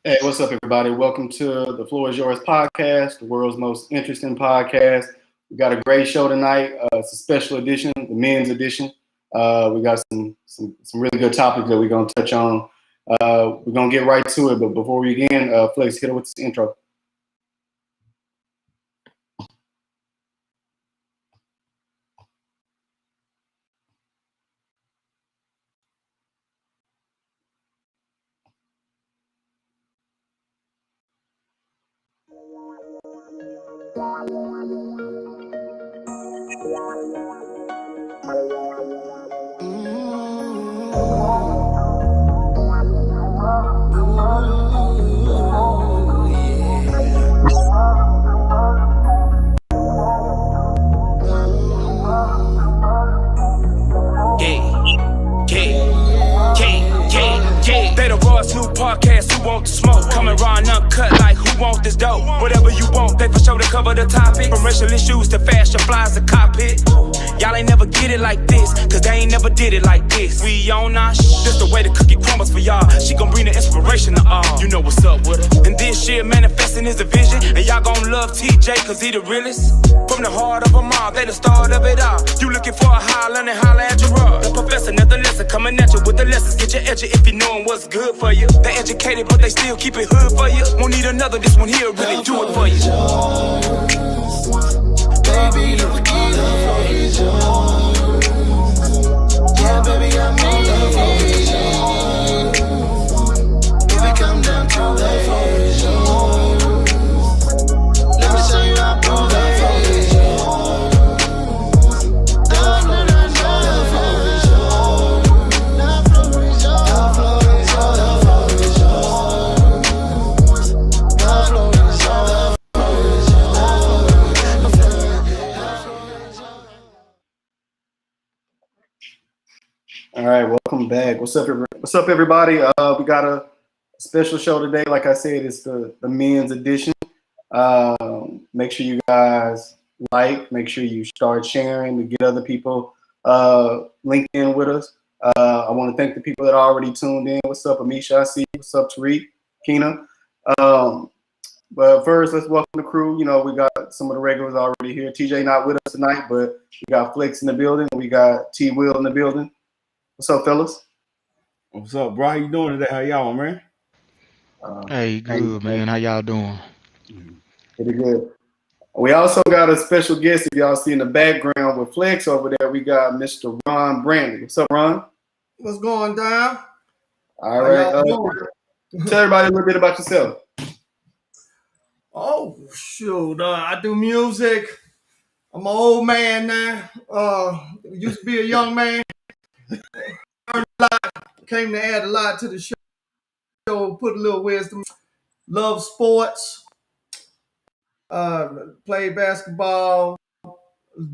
Hey, what's up, everybody? Welcome to the Floor is Yours podcast, the world's most interesting podcast. We got a great show tonight. It's a special edition, the men's edition. We got some really good topics that we're going to touch on. We're going to get right to it, but before we begin, Flex, hit it with this intro. They the Roy's new podcast, who want the smoke? Coming raw and uncut like who want this dope? Whatever you want, they for sure to cover the topic. From racial issues to fashion flies to cockpit. Y'all ain't never get it like this, cause they ain't never did it like this. We on our this the way the cookie crumbles for y'all. She gon' bring the inspiration to all. You know what's up with her. And this shit manifesting is the vision. And y'all gon' love TJ cause he the realest. From the heart of them all, they the start of it all. You looking for a holler and holler at your rug. The professor, nothing lesson, coming at you with the lessons. Get your edge if you knowin' what's good for you. They educated, but they still keep it hood for you. Won't need another, this one here really do it for you. Baby, the floor is yours. Yeah, baby, I'm in the floor is yours. If it come down to the floor is yours. Let me show you how prove the floor is yours. The floor is yours. The floor is yours. The floor is yours. The floor is yours. The floor is yours. The floor is yours. All right, welcome back. What's up, everybody? We got a special show today. Like I said, it's the men's edition. Make sure you guys make sure you start sharing to get other people linked in with us. I want to thank the people that are already tuned in. What's up, Amisha? I see you. What's up, Tariq, Keena? But first, let's welcome the crew. You know, we got some of the regulars already here. TJ not with us tonight, but we got Flex in the building. We got T Will in the building. What's up, fellas? What's up, bro? How you doing today? How y'all, man? Hey, good, man. How y'all doing? Pretty good. We also got a special guest. If y'all see in the background with Flex over there, we got Mr. Ron Brandy. What's up, Ron? What's going down? All right. Tell everybody a little bit about yourself. Oh, shoot. I do music. I'm an old man now. Used to be a young man. Learned a lot. Came to add a lot to the show. Put a little wisdom. Love sports. Play basketball.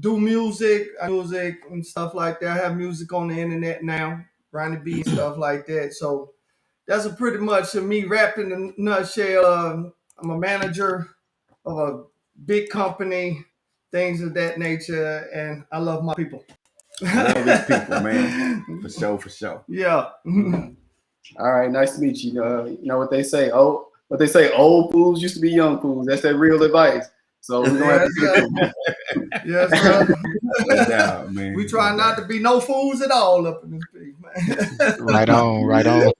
Do music and stuff like that. I have music on the internet now. Ronnie B and stuff like that. So that's pretty much me rapping in a nutshell. I'm a manager of a big company, things of that nature, and I love my people. I love these people, man. For sure. Yeah. All right, nice to meet you. You know what they say? Old fools used to be young fools. That's that real advice. So we're gonna have to yes, sir. No doubt, man. We try not to be no fools at all up in this piece, man. Right on.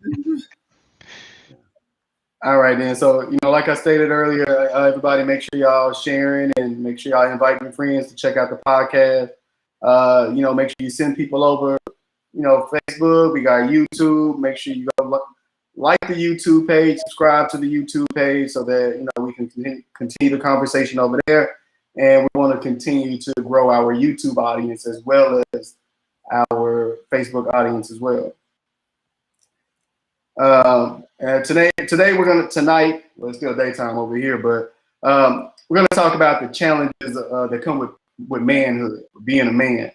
All right, then. So, you know, like I stated earlier, everybody make sure y'all sharing and make sure y'all invite your friends to check out the podcast. You know, make sure you send people over, you know, Facebook. We got YouTube. Make sure you go like the YouTube page, subscribe to the YouTube page so that, you know, we can continue the conversation over there. And we want to continue to grow our YouTube audience as well as our Facebook audience as well. And tonight well, it's still daytime over here, but we're going to talk about the challenges that come with manhood, being a man.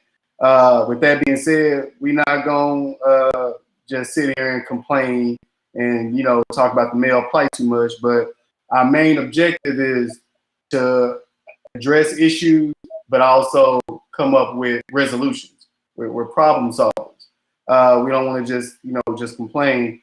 With that being said, we're not going to just sit here and complain and, you know, talk about the male plight too much, but our main objective is to address issues, but also come up with resolutions. We're problem solvers. We don't want to just complain.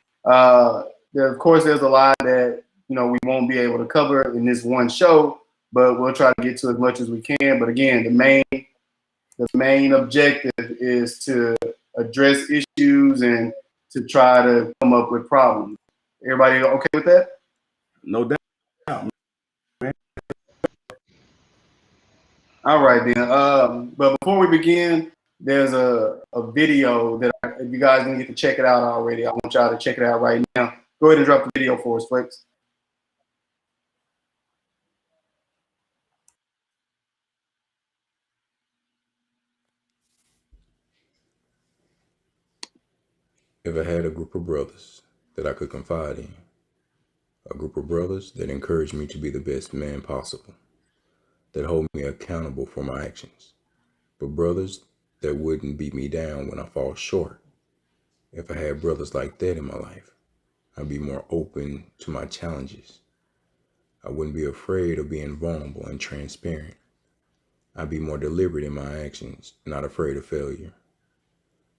of course, there's a lot that we won't be able to cover in this one show, but we'll try to get to as much as we can. But again, the main objective is to address issues and to try to come up with problems. Everybody okay with that? No doubt. All right then. But before we begin, there's a video that if you guys didn't get to check it out already, I want y'all to check it out right now. Go ahead and drop the video for us, Flex. If I had a group of brothers that I could confide in, a group of brothers that encourage me to be the best man possible, that hold me accountable for my actions, but brothers that wouldn't beat me down when I fall short. If I had brothers like that in my life, I'd be more open to my challenges. I wouldn't be afraid of being vulnerable and transparent. I'd be more deliberate in my actions, not afraid of failure.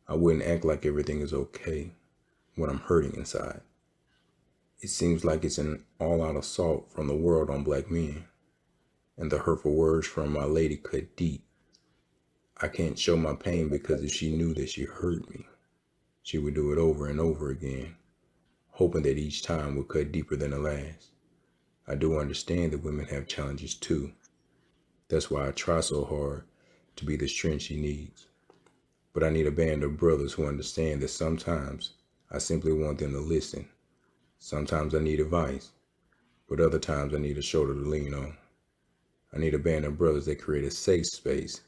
I wouldn't act like everything is okay when I'm hurting inside. It seems like it's an all-out assault from the world on black men, and the hurtful words from my lady cut deep. I can't show my pain because if she knew that she hurt me, she would do it over and over again, hoping that each time would cut deeper than the last. I do understand that women have challenges too. That's why I try so hard to be the strength she needs. But I need a band of brothers who understand that sometimes I simply want them to listen. Sometimes I need advice, but other times I need a shoulder to lean on. I need a band of brothers that create a safe space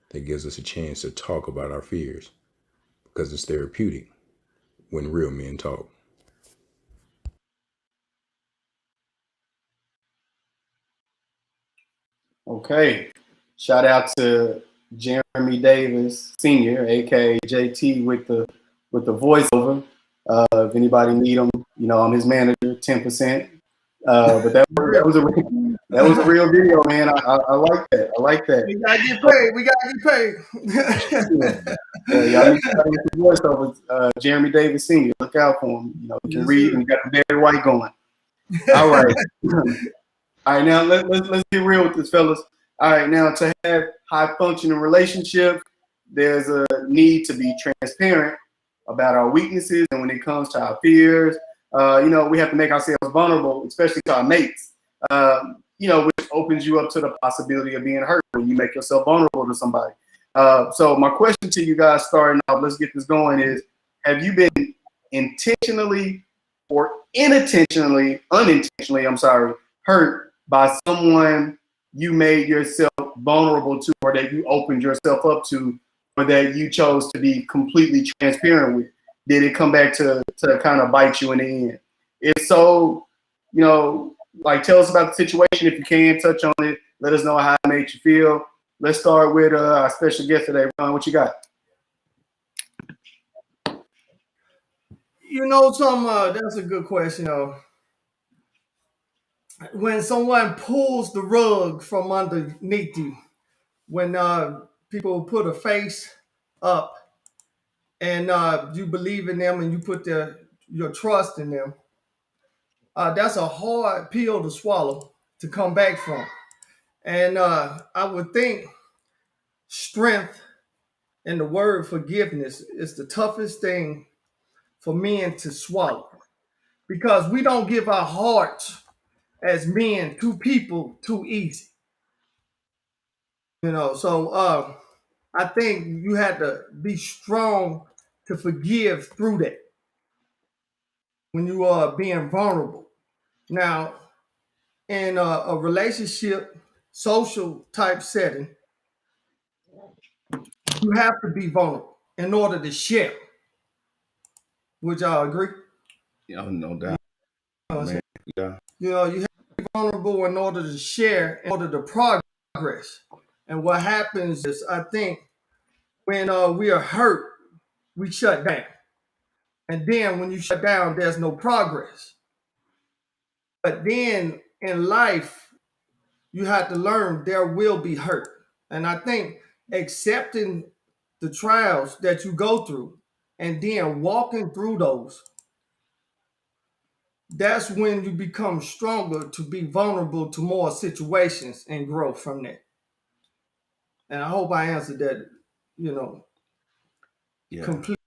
that gives us a chance to talk about our fears, because it's therapeutic when real men talk. Okay. Shout out to Jeremy Davis Sr., aka JT, with the voiceover. If anybody need him, I'm his manager, 10%. But that was a real video, man. I like that. I like that. We gotta get paid. We gotta get paid. Y'all need to get the voiceover. Jeremy Davis Sr. Look out for him. He can read and got the Barry White going. All right. All right, now let's get real with this, fellas. All right, now to have high functioning relationships, there's a need to be transparent about our weaknesses, and when it comes to our fears, we have to make ourselves vulnerable, especially to our mates. Which opens you up to the possibility of being hurt when you make yourself vulnerable to somebody. So my question to you guys, starting off, let's get this going, is: have you been intentionally or unintentionally, hurt by someone you made yourself vulnerable to, or that you opened yourself up to, or that you chose to be completely transparent with? Did it come back to kind of bite you in the end? If so, tell us about the situation. If you can, touch on it. Let us know how it made you feel. Let's start with our special guest today. Ron, what you got? That's a good question. When someone pulls the rug from underneath you, when people put a face up and you believe in them and you put your trust in them, that's a hard pill to swallow, to come back from. And I would think strength and the word forgiveness is the toughest thing for men to swallow, because we don't give our hearts as men to people too easy. So I think you had to be strong to forgive through that when you are being vulnerable. Now, in a relationship, social type setting, you have to be vulnerable in order to share. Would y'all agree? No doubt. Man, yeah. You have to be vulnerable in order to share, in order to progress. And what happens is, I think, when we are hurt, we shut down. And then when you shut down, there's no progress. But then in life, you have to learn there will be hurt. And I think accepting the trials that you go through and then walking through those, that's when you become stronger to be vulnerable to more situations and grow from that. And I hope I answered that, you know, Yeah, completely.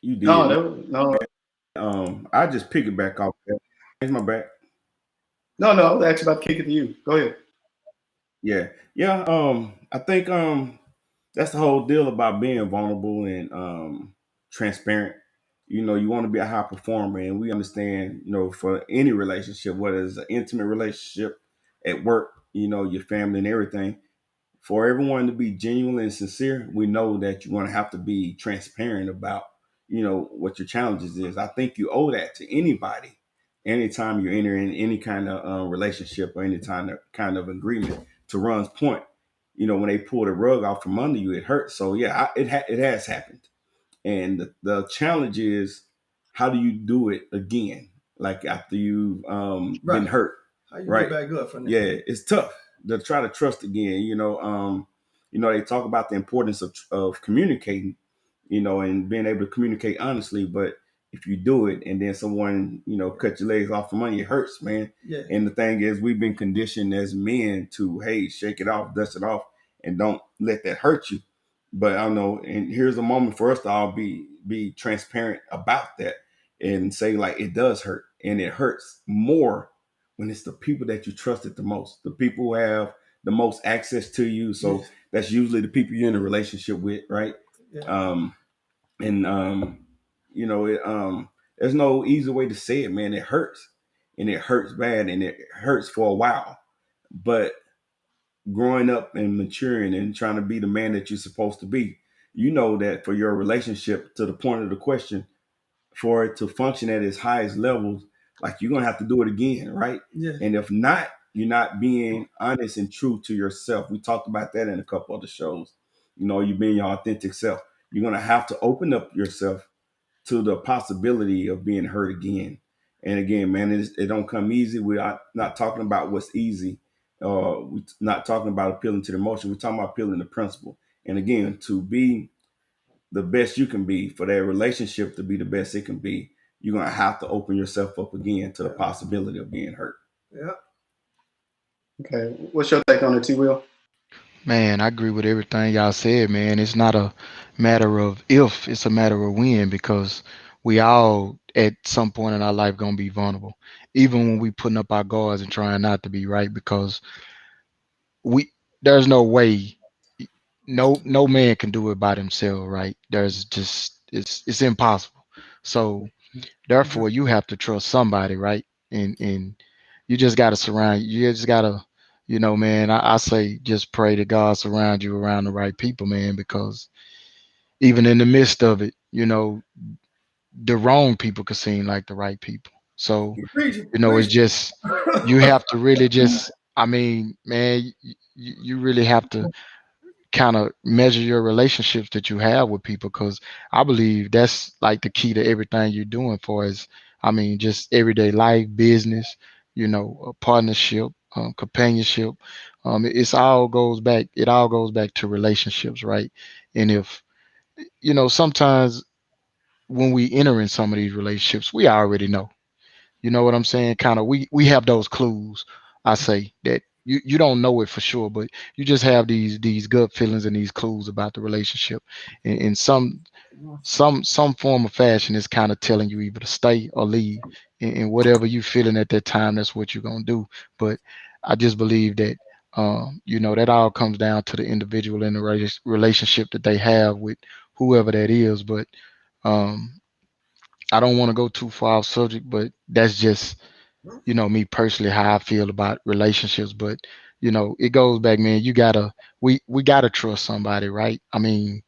you No, did. no, I just pick it back off that. It's my back. no. I was actually about to kick it to you. Go ahead. Yeah, yeah. I think that's the whole deal about being vulnerable and transparent. You know, you want to be a high performer, and we understand. You know, for any relationship, whether it's an intimate relationship at work, you know, your family and everything, for everyone to be genuine and sincere, we know that you're going to have to be transparent about, you know, what your challenges is. I think you owe that to anybody, anytime you're entering any kind of relationship or any kind of agreement. To Ron's point, you know, when they pull the rug off from under you, it hurts. So yeah, it has happened, and the challenge is, how do you do it again? Like after you've been Right. hurt, How you get right? back up from that? Yeah, it's tough to try to trust again. You know, they talk about the importance of communicating, you know, and being able to communicate honestly. But if you do it and then someone, you know, cut your legs off for money, it hurts, man. Yeah. And the thing is, we've been conditioned as men to, hey, shake it off, dust it off, and don't let that hurt you. But I don't know, and here's a moment for us to all be transparent about that and say like it does hurt, and it hurts more when it's the people that you trusted the most, the people who have the most access to you. So Yes. that's usually the people you're in a relationship with, right? Yeah. And you know, there's no easy way to say it, man. It hurts, and it hurts bad, and it hurts for a while. But growing up and maturing and trying to be the man that you're supposed to be, you know that for your relationship, to the point of the question, for it to function at its highest levels, like you're gonna have to do it again, right? Yeah. And if not, you're not being honest and true to yourself. We talked about that in a couple of the shows. You know, you being your authentic self. You're gonna have to open up yourself to the possibility of being hurt again. And again, man, it don't come easy. We are not talking about what's easy. We're not talking about appealing to the emotion. We're talking about appealing to principle. And again, to be the best you can be, for that relationship to be the best it can be, you're gonna have to open yourself up again to the possibility of being hurt. Yeah. Okay. What's your take on it, T. Will? Man, I agree with everything y'all said, man. It's not a matter of if, it's a matter of when, because we all at some point in our life gonna be vulnerable. Even when we putting up our guards and trying not to be, right? Because we there's no way, no man can do it by themselves, right? There's just it's impossible. So therefore you have to trust somebody, right? And you just gotta surround, you just gotta, man, I say just pray to God surround you around the right people, man, because even in the midst of it, the wrong people could seem like the right people. So, Preach. it's Preach. just you have to really just, I mean, man, you really have to kind of measure your relationships that you have with people, because I believe that's like the key to everything you're doing for is, I mean, just everyday life, business, a partnership, companionship. It all goes back to relationships, right? And if, sometimes when we enter in some of these relationships, we already know. You know what I'm saying? Kind of, we have those clues. I say that you don't know it for sure, but you just have these gut feelings and these clues about the relationship. In some form of fashion, is kind of telling you either to stay or leave. And whatever you feeling at that time, that's what you're gonna do. But I just believe that that all comes down to the individual in the relationship that they have with whoever that is. But um, I don't want to go too far off subject, but that's just me personally, how I feel about relationships. But it goes back, man. We gotta trust somebody, right? I mean,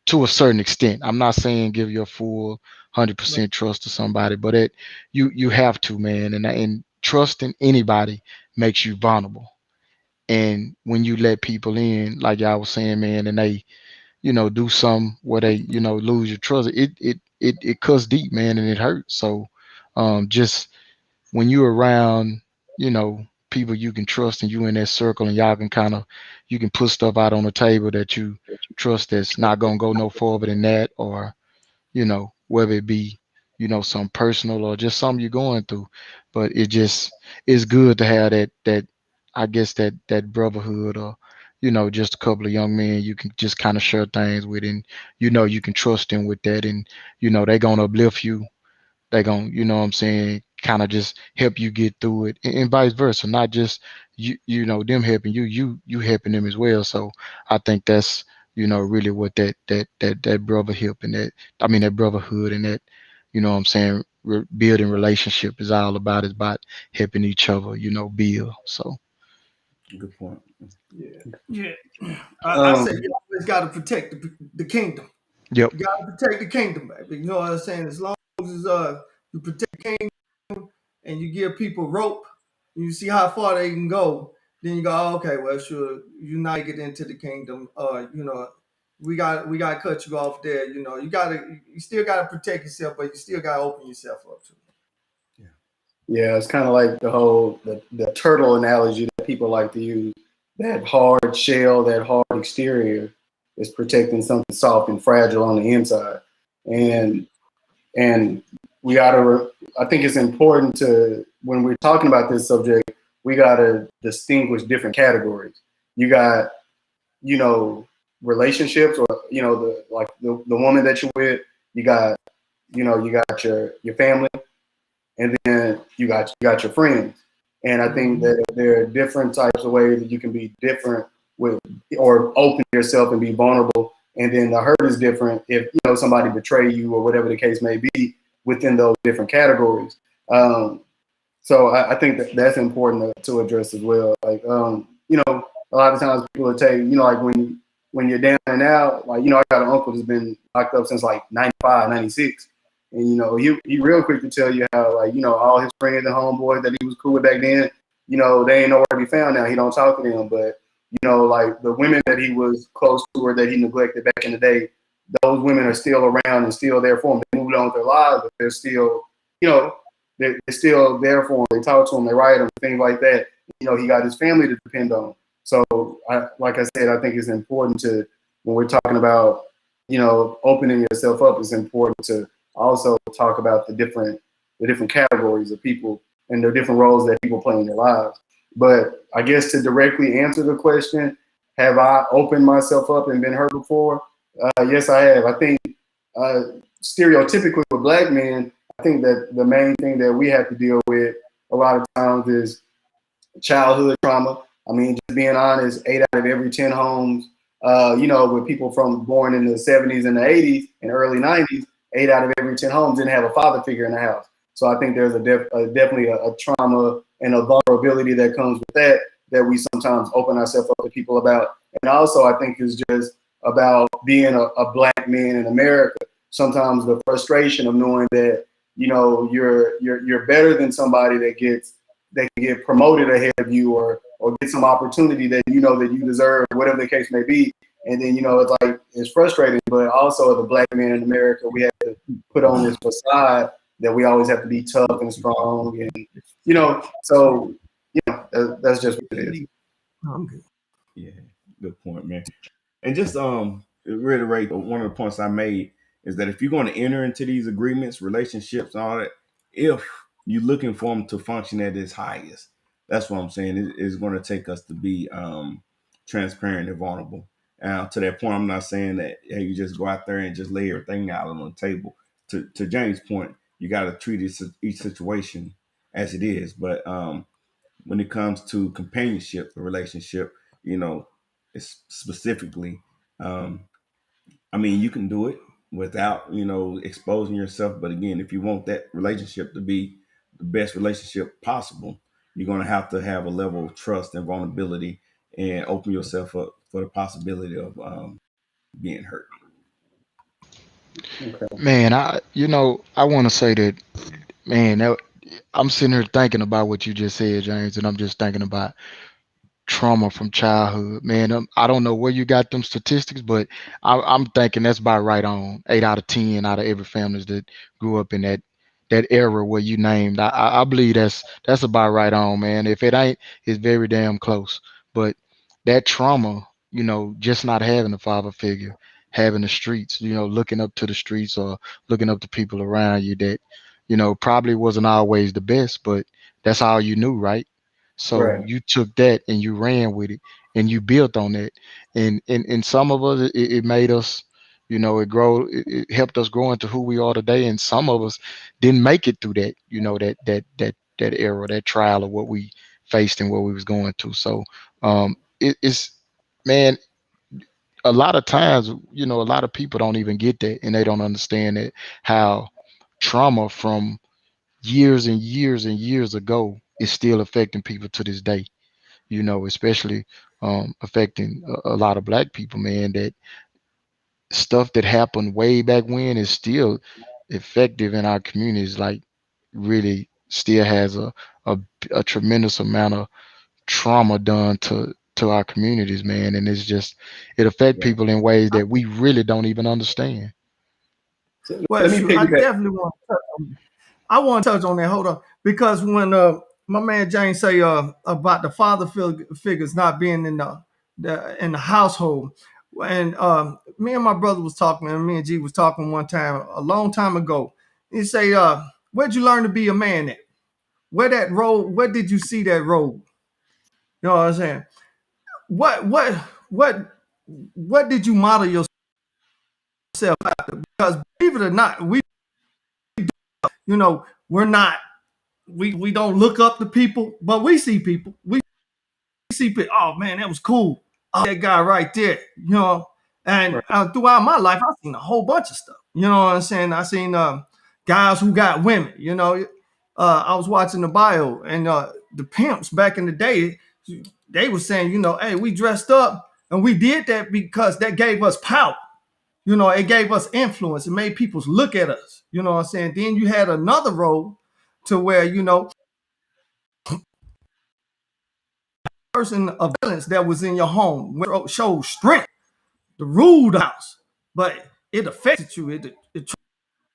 to a certain extent. I'm not saying give your full 100% trust to somebody, but you have to, man. And trusting anybody makes you vulnerable. And when you let people in, like y'all was saying, man, and they do some where they lose your trust, it cuts deep, man, and it hurts. So just when you're around, people you can trust and you in that circle and y'all can you can put stuff out on the table that you trust, that's not gonna go no further than that, or whether it be, some personal or just something you're going through. But it just it's good to have that I guess that brotherhood, or just a couple of young men you can just kind of share things with, and you can trust them with that, and they're gonna uplift you. They're gonna, what I'm saying, kind of just help you get through it, and vice versa. Not just them helping you, you helping them as well. So I think that's really what that brotherhood and that brotherhood and that what I'm saying, building relationship is all about. Is about helping each other, build. So Good point. Yeah, yeah. I Um, say you always got to protect the kingdom. yep. You got to protect the kingdom, baby. You know what I'm saying? As long as you protect the kingdom and you give people rope, you see how far they can go. Then you go, oh, okay, well, sure, you now get into the kingdom. We got to cut you off there. You still got to protect yourself, but you still got to open yourself up to. Yeah. yeah, it's kind of like the turtle analogy that people like to use. That hard shell, that hard exterior, is protecting something soft and fragile on the inside. And and we gotta. I think it's important to, when we're talking about this subject, we gotta distinguish different categories. You got, you know, relationships, or the woman that you're with. You got, you got your family, and then you got your friends. And I think that there are different types of ways that you can be different with, or open yourself and be vulnerable. And then the hurt is different if somebody betray you or whatever the case may be within those different categories. So I think that's important to address as well. Like, a lot of times people will tell you, like when you're down and out, like, I got an uncle that's been locked up since like 95, 96. And, he real quick to tell you how, like, all his friends and homeboys that he was cool with back then, they ain't nowhere to be found now. He don't talk to them. But, like the women that he was close to or that he neglected back in the day, those women are still around and still there for him. They moved on with their lives, but they're still, you know, they're still there for him. They talk to him, they write him, things like that. He got his family to depend on. So, like I said, I think it's important to, when we're talking about, opening yourself up, it's important to also talk about the different categories of people and the different roles that people play in their lives. But I guess to directly answer the question, have I opened myself up and been hurt before? Yes, I have. I think stereotypically with black men, I think that the main thing that we have to deal with a lot of times is childhood trauma. I mean, just being honest, 8 out of every 10 homes, with people from born in the 70s and the 80s and early 90s, 8 out of every 10 homes didn't have a father figure in the house. So I think there's definitely a trauma and a vulnerability that comes with that we sometimes open ourselves up to people about. And also, I think it's just about being a black man in America. Sometimes the frustration of knowing that you're better than somebody that can get promoted ahead of you, or get some opportunity that that you deserve, whatever the case may be. And then it's frustrating, but also as a black man in America, we have to put on this facade that we always have to be tough and strong, and so that's just what it is. I'm good. Yeah, good point, man. And just reiterate one of the points I made is that if you're going to enter into these agreements, relationships, and all that, if you're looking for them to function at its highest, that's what I'm saying. It's going to take us to be transparent and vulnerable. Now, to that point, I'm not saying that hey, you just go out there and just lay everything out on the table. To James' point, you got to treat each situation as it is. But when it comes to companionship, the relationship, it's specifically, um, I mean, you can do it without, exposing yourself. But again, if you want that relationship to be the best relationship possible, you're going to have a level of trust and vulnerability and open yourself up for the possibility of being hurt. Okay. Man, I want to say that, man, I'm sitting here thinking about what you just said, James, and I'm just thinking about trauma from childhood. Man, I don't know where you got them statistics, but I'm thinking that's about right on. 8 out of 10 out of every families that grew up in that era where you named. I believe that's about right on, man. If it ain't, it's very damn close. But that trauma, just not having a father figure, having the streets, looking up to the streets or looking up to people around you that, probably wasn't always the best, but that's all you knew, right? So Right. you took that and you ran with it and you built on that. And some of us, it made us, it helped us grow into who we are today. And some of us didn't make it through that, that era, that trial of what we faced and what we was going to. So it's, man, a lot of times, a lot of people don't even get that, and they don't understand that how trauma from years and years and years ago is still affecting people to this day. Especially affecting a lot of black people, man. That stuff that happened way back when is still effective in our communities. Like, really, still has a, a tremendous amount of trauma done to our communities, man. And it affect Yeah. people in ways that we really don't even understand. So Well, let me shoot, I piggyback. definitely want to touch on. I want to touch on that. Hold on, because when my man James say about the father figures not being in the household, and me and my brother was talking, and me and G was talking one time a long time ago. He say, "Where'd you learn to be a man at? Where that road? Where did you see that road? You know what I'm saying? What what did you model yourself after? Because believe it or not, we're not." We don't look up to people, but we see people. We see people. Oh man, that was cool. Oh, that guy right there. And Right. throughout my life, I've seen a whole bunch of stuff. You know what I'm saying? I seen guys who got women. I was watching the bio, and the pimps back in the day, they were saying, hey, we dressed up and we did that because that gave us power. It gave us influence. It made people look at us. You know what I'm saying? Then you had another role to where, person of violence that was in your home showed strength, the ruled house, but it affected you. It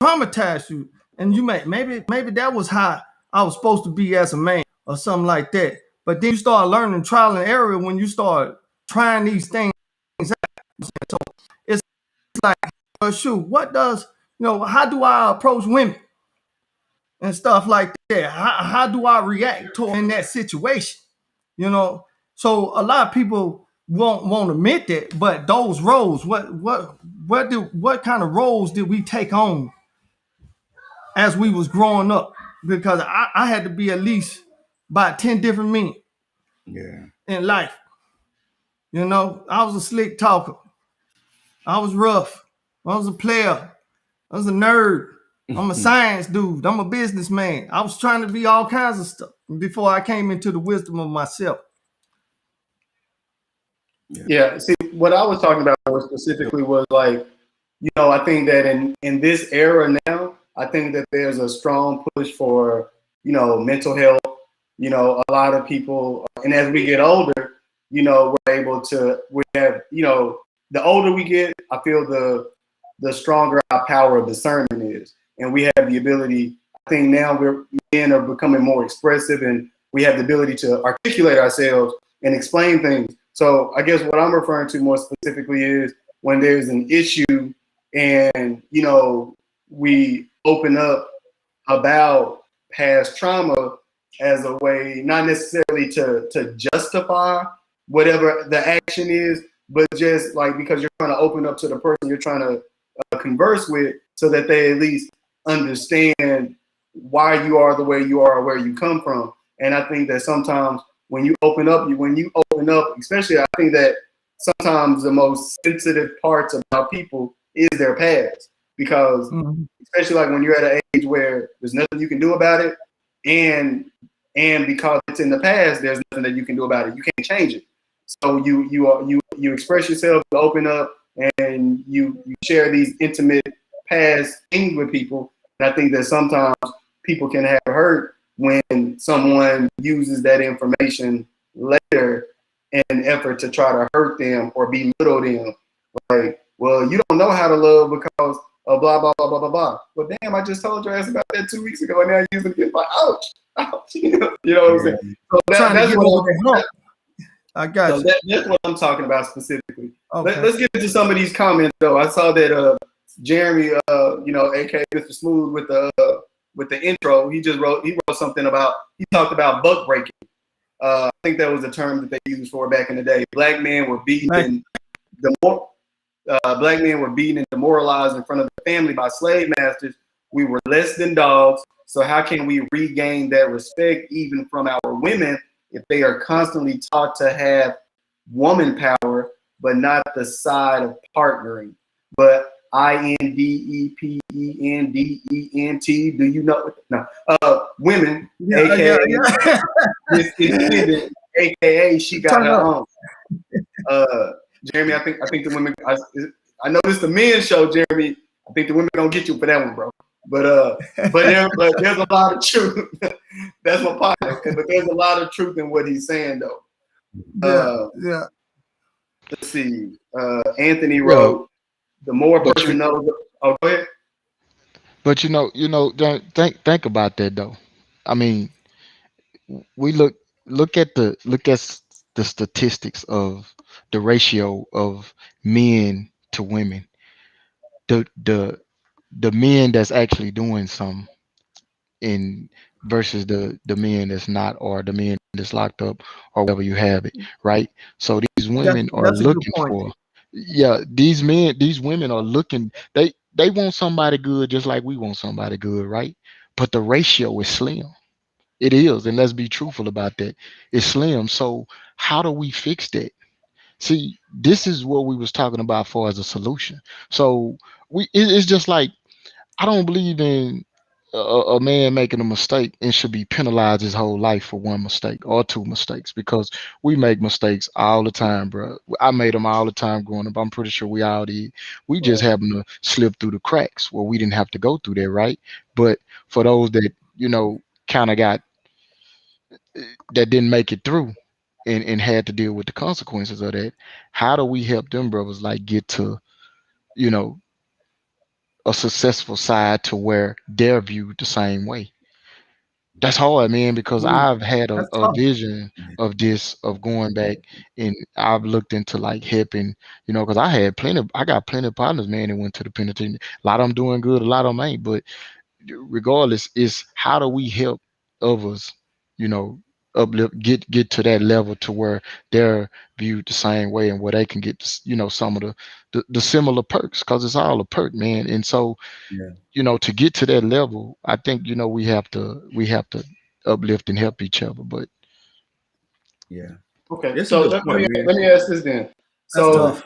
traumatized you, and you maybe that was how I was supposed to be as a man or something like that. But then you start learning trial and error when you start trying these things out. So it's like, well, shoot, what does how do I approach women and stuff like that? How do I react to in that situation? So a lot of people won't admit that, but those roles, what kind of roles did we take on as we was growing up? Because I had to be at least about 10 different men Yeah. in life. I was a slick talker. I was rough. I was a player. I was a nerd. I'm a science dude. I'm a businessman. I was trying to be all kinds of stuff before I came into the wisdom of myself. Yeah. See, what I was talking about more specifically was like, I think that in this era now, I think that there's a strong push for, mental health. A lot of people, and as we get older, we have, the older we get, I feel the stronger our power of discernment is. And we have the ability, I think now men are becoming more expressive, and we have the ability to articulate ourselves and explain things. So I guess what I'm referring to more specifically is when there's an issue and, we open up about past trauma as a way, not necessarily to justify whatever the action is, but just like because you're trying to open up to the person you're trying to converse with, so that they at least understand why you are the way you are, where you come from. And I think that sometimes when you open up, especially, I think that sometimes the most sensitive parts about people is their past, because especially like when you're at an age where there's nothing you can do about it, and because it's in the past, there's nothing that you can do about it. You can't change it. So you express yourself, you open up, and you share these intimate past things with people. And I think that sometimes people can have hurt when someone uses that information later in an effort to try to hurt them or belittle them. Like, well, you don't know how to love because of blah, blah, blah, blah, blah, blah. Well, damn, I just told your ass about that 2 weeks ago, and now you're using it. Like, ouch, ouch. You know what I'm saying? So that's what I got you. that's what I'm talking about specifically. Okay. let's get into some of these comments though. I saw that Jeremy, aka Mr. Smooth with the intro, he wrote something about, he talked about buck breaking. I think that was a term that they used for back in the day. Black men were beaten and black men were beaten and demoralized in front of the family by slave masters. We were less than dogs. So how can we regain that respect even from our women if they are constantly taught to have woman power, but not the side of partnering? But INDEPENDENT. Do you know? No. Women, aka this independent, aka she got her own. Jeremy, I think the women. I know this is the men's show, Jeremy. I think the women gonna get you for that one, bro. But there's a lot of truth. That's my partner. But there's a lot of truth in what he's saying, though. Yeah. Let's see. Anthony wrote, "The more a person knows." Oh, go ahead. But don't think about that though. I mean, we look at the statistics of the ratio of men to women. The men that's actually doing something in versus the men that's not, or the men that's locked up, or whatever you have it, right? So these women are That's a good looking point. for, these women are looking, they want somebody good just like we want somebody good, right? But the ratio is slim. It is, and let's be truthful about that. It's slim. So how do we fix that? See, this is what we was talking about for as a solution. So it's just like, I don't believe in a man making a mistake and should be penalized his whole life for one mistake or two mistakes, because we make mistakes all the time, bro. I made them all the time growing up. I'm pretty sure we all did. We just happen to slip through the cracks where we didn't have to go through that, right? But for those that kind of got that didn't make it through and had to deal with the consequences of that, how do we help them brothers like get to you know a successful side to where they're viewed the same way? That's hard, man, because I've had That's a tough. vision of this, of going back, and I've looked into like helping, because I got plenty of partners, man, that went to the penitentiary. A lot of them doing good, a lot of them ain't. But regardless, is how do we help others, you know, uplift, get to that level to where they're viewed the same way, and where they can get, some of the similar perks, because it's all a perk, man. And so, Yeah. to get to that level, I think, we have to uplift and help each other. But Yeah. Okay, It's a so good let point, me man. let me ask this then. That's So tough.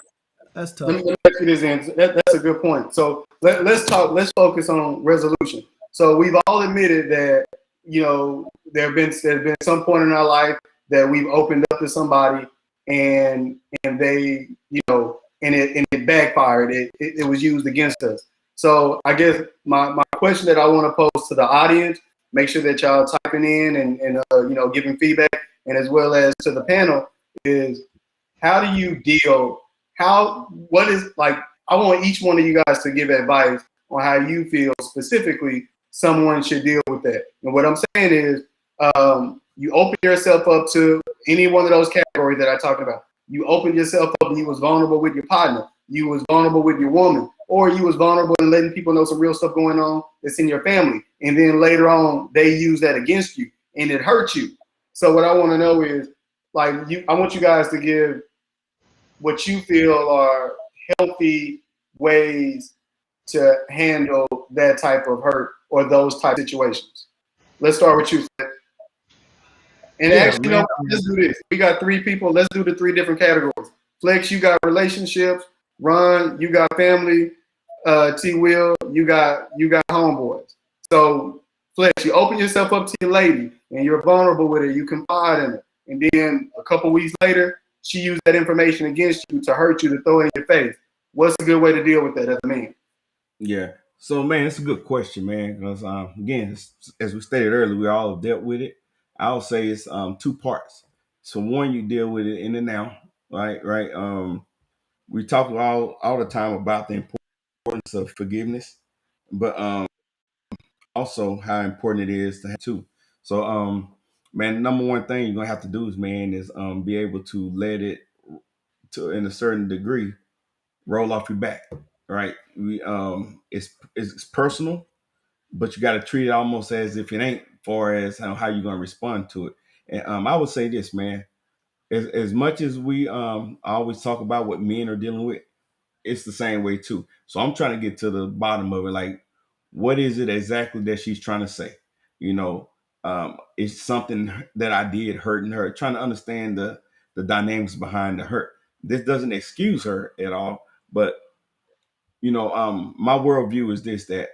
That's let tough. me ask you this then. That's a good point. So let's talk. Let's focus on resolution. So we've all admitted that there's been some point in our life that we've opened up to somebody, and they and it backfired. It was used against us. So I guess my question that I want to pose to the audience, make sure that y'all typing in and giving feedback, and as well as to the panel, is how do you deal? What is like? I want each one of you guys to give advice on how you feel specifically someone should deal with that. And what I'm saying is, you open yourself up to any one of those categories that I talked about. You open yourself up and you was vulnerable with your partner. You was vulnerable with your woman, or you was vulnerable and letting people know some real stuff going on that's in your family. And then later on, they use that against you and it hurts you. So what I want to know is, I want you guys to give what you feel are healthy ways to handle that type of hurt or those type of situations. Let's start with you, Flex. And Yeah, actually, man. let's do this. We got three people. Let's do the three different categories. Flex, you got relationships. Ron, you got family. T. Will, you got homeboys. So Flex, you open yourself up to your lady, and you're vulnerable with her. You confide in her, and then a couple weeks later, she used that information against you to hurt you, to throw it in your face. What's a good way to deal with that as a man? Yeah. So, man, it's a good question, man. Because again, as we stated earlier, we all have dealt with it. I'll say it's two parts. So, one, you deal with it in the now, right? Right. We talk all the time about the importance of forgiveness, but also how important it is to have two. So, man, number one thing you're gonna have to do is be able to let it to in a certain degree roll off your back, right? It's personal, but you got to treat it almost as if it ain't, far as how you're going to respond to it. And I would say this, man, as much as we always talk about what men are dealing with, it's the same way too. So I'm trying to get to the bottom of it. Like, what is it exactly that she's trying to say? You know, it's something that I did hurting her. Trying to understand the dynamics behind the hurt. This doesn't excuse her at all, but my worldview is this: that